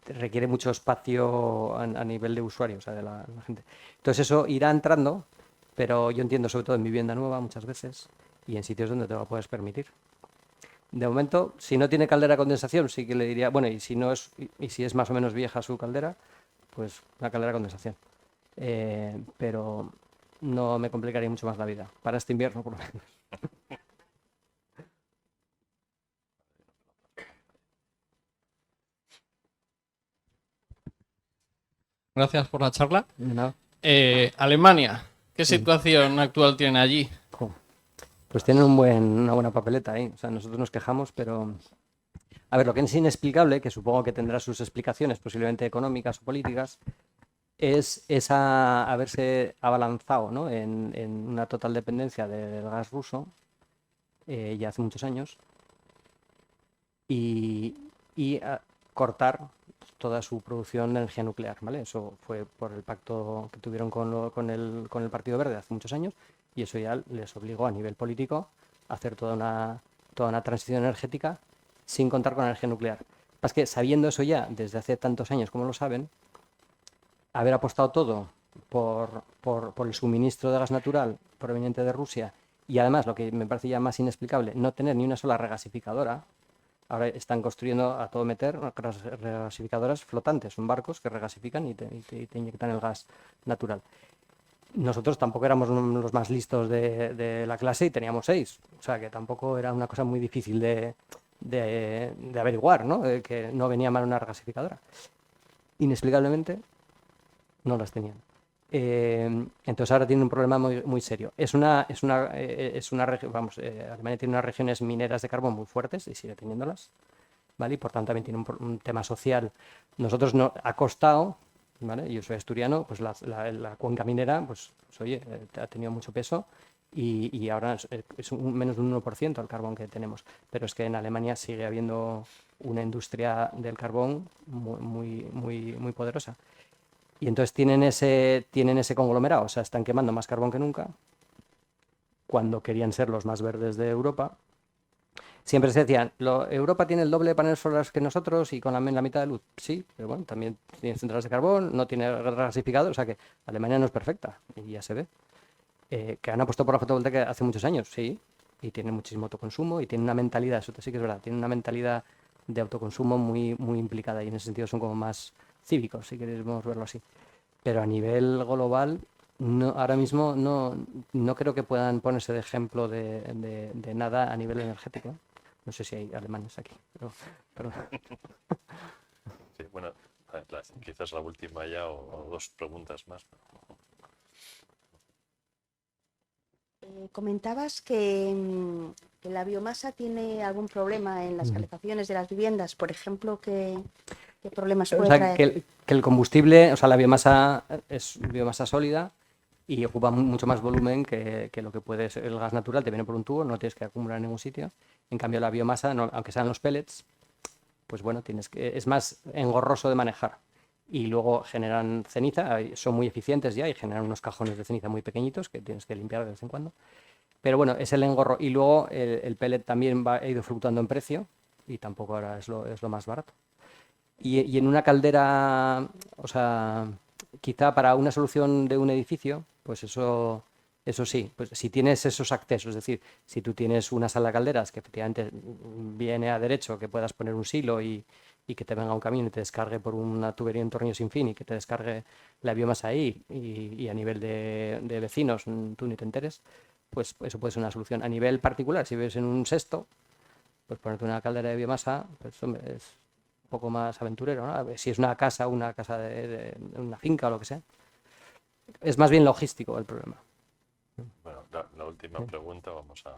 Speaker 2: Requiere mucho espacio a nivel de usuario, o sea, de la gente. Entonces eso irá entrando, pero yo entiendo sobre todo en vivienda nueva muchas veces y en sitios donde te lo puedes permitir. De momento, si no tiene caldera de condensación, sí que le diría, bueno, y si no es, y si es más o menos vieja su caldera, pues una caldera de condensación. Pero no me complicaría mucho más la vida, para este invierno por lo menos.
Speaker 9: Gracias por la charla.
Speaker 2: ¿No?
Speaker 9: Alemania, ¿qué
Speaker 2: Sí.
Speaker 9: situación actual tiene allí?
Speaker 2: Pues tienen una buena papeleta ahí. O sea, nosotros nos quejamos, pero... A ver, lo que es inexplicable, que supongo que tendrá sus explicaciones, posiblemente económicas o políticas, es haberse abalanzado, ¿no? en una total dependencia del gas ruso ya hace muchos años y cortar toda su producción de energía nuclear, ¿vale? Eso fue por el pacto que tuvieron con el Partido Verde hace muchos años y eso ya les obligó a nivel político a hacer toda una transición energética sin contar con la energía nuclear. Lo que pasa es que sabiendo eso ya desde hace tantos años como lo saben, haber apostado todo por el suministro de gas natural proveniente de Rusia y además, lo que me parece ya más inexplicable, no tener ni una sola regasificadora. Ahora están construyendo a todo meter regasificadoras flotantes, son barcos que regasifican y te inyectan el gas natural. Nosotros tampoco éramos los más listos de la clase y teníamos 6, o sea que tampoco era una cosa muy difícil de averiguar, ¿no? Que no venía mal una regasificadora. Inexplicablemente no las tenían. Entonces ahora tiene un problema muy serio. Alemania tiene unas regiones mineras de carbón muy fuertes y sigue teniéndolas, ¿vale? Y por tanto también tiene un tema social. Nosotros no ha costado, ¿vale? Yo soy asturiano, pues la cuenca minera, pues oye, ha tenido mucho peso y ahora es menos de un 1% el carbón que tenemos. Pero es que en Alemania sigue habiendo una industria del carbón muy poderosa. Y entonces tienen ese conglomerado, o sea, están quemando más carbón que nunca, cuando querían ser los más verdes de Europa. Siempre se decían, Europa tiene el doble de paneles solares que nosotros y con la mitad de luz. Sí, pero bueno, también tiene centrales de carbón, no tiene regasificador, o sea que Alemania no es perfecta, y ya se ve. Que han apostado por la fotovoltaica hace muchos años, sí, y tiene muchísimo autoconsumo y tiene una mentalidad, eso sí que es verdad, tiene una mentalidad de autoconsumo muy implicada y en ese sentido son como más cívicos, si queremos verlo así. Pero a nivel global, ahora mismo no creo que puedan ponerse de ejemplo de nada a nivel energético. No sé si hay alemanes aquí, pero...
Speaker 3: Sí, bueno, quizás la última ya o dos preguntas más.
Speaker 10: Comentabas que la biomasa tiene algún problema en las calefacciones de las viviendas, por ejemplo, que... ¿Qué problemas
Speaker 2: O
Speaker 10: puede
Speaker 2: sea,
Speaker 10: traer?
Speaker 2: que el combustible, o sea, la biomasa es biomasa sólida y ocupa mucho más volumen que lo que puede ser el gas natural. Te viene por un tubo, no tienes que acumular en ningún sitio. En cambio, la biomasa, aunque sean los pellets, pues bueno, es más engorroso de manejar. Y luego generan ceniza, son muy eficientes ya y generan unos cajones de ceniza muy pequeñitos que tienes que limpiar de vez en cuando. Pero bueno, es el engorro. Y luego el pellet también ha ido fluctuando en precio y tampoco ahora es lo más barato. Y en una caldera, o sea, quizá para una solución de un edificio, pues eso sí, pues si tienes esos accesos, es decir, si tú tienes una sala de calderas que efectivamente viene a derecho, que puedas poner un silo y que te venga un camión y te descargue por una tubería en tornillo sin fin y que te descargue la biomasa ahí y a nivel de vecinos tú ni te enteres, pues eso puede ser una solución. A nivel particular, si vives en un sexto, pues ponerte una caldera de biomasa, pues hombre, es un poco más aventurero, ¿no? A ver, si es una casa de una finca o lo que sea. Es más bien logístico el problema.
Speaker 3: Bueno, la última pregunta vamos a...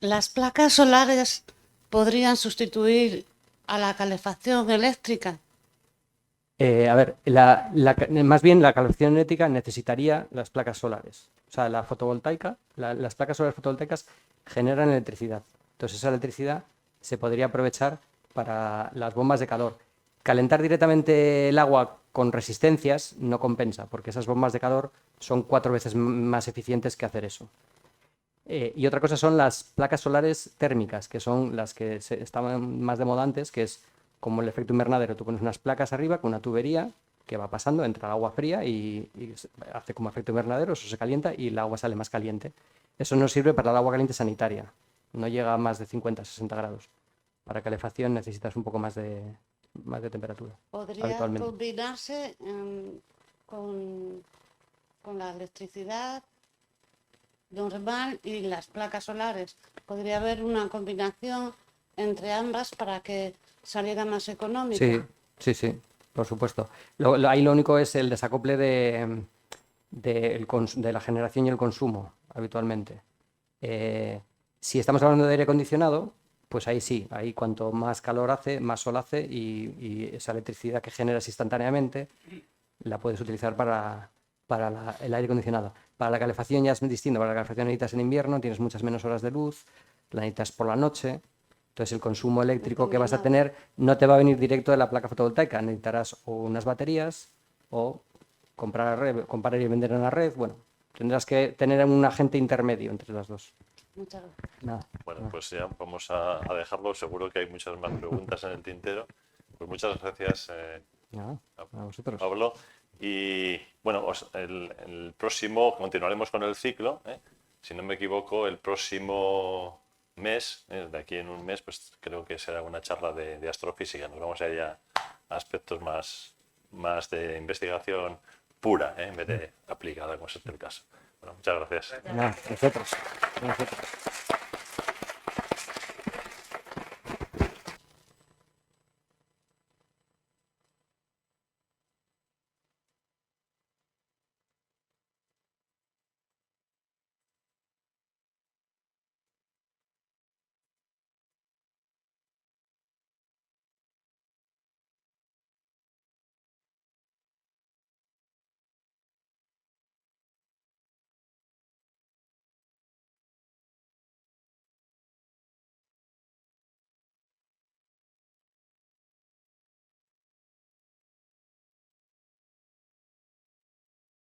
Speaker 11: ¿Las placas solares podrían sustituir a la calefacción eléctrica?
Speaker 2: A ver, más bien la calefacción eléctrica necesitaría las placas solares. O sea, la fotovoltaica, las placas solares fotovoltaicas generan electricidad. Entonces esa electricidad se podría aprovechar para las bombas de calor. Calentar directamente el agua con resistencias no compensa, porque esas bombas de calor son 4 veces más eficientes que hacer eso. Y otra cosa son las placas solares térmicas, que son las que estaban más de moda antes, que es como el efecto invernadero. Tú pones unas placas arriba con una tubería que va pasando, entra el agua fría y hace como efecto invernadero, eso se calienta y el agua sale más caliente. Eso nos sirve para el agua caliente sanitaria, no llega a más de 50-60 grados. Para calefacción necesitas un poco más de temperatura.
Speaker 11: ¿Podría
Speaker 2: Habitualmente.
Speaker 11: combinarse con la electricidad normal y las placas solares? ¿Podría haber una combinación entre ambas para que saliera más económico?
Speaker 2: Sí, por supuesto. Ahí lo único es el desacople de la generación y el consumo, habitualmente. Si estamos hablando de aire acondicionado, pues ahí sí, ahí cuanto más calor hace, más sol hace y esa electricidad que generas instantáneamente la puedes utilizar para el aire acondicionado. Para la calefacción ya es distinto, para la calefacción necesitas en invierno, tienes muchas menos horas de luz, la necesitas por la noche. Entonces el consumo eléctrico que vas a tener no te va a venir directo de la placa fotovoltaica, necesitarás o unas baterías o comprar y vender en la red. Bueno, tendrás que tener un agente intermedio entre las dos.
Speaker 11: Muchas gracias.
Speaker 2: Nada.
Speaker 3: Bueno, pues ya vamos a dejarlo. Seguro que hay muchas más preguntas en el tintero. Pues muchas gracias,
Speaker 2: Nada, a vosotros.
Speaker 3: Pablo. Y bueno, el próximo, continuaremos con el ciclo. Si no me equivoco, el próximo mes, de aquí en un mes, pues creo que será una charla de astrofísica. Nos vamos a ir a aspectos más de investigación pura, en vez de aplicada, como es el caso. Bueno, muchas gracias.
Speaker 2: Nada, nosotros.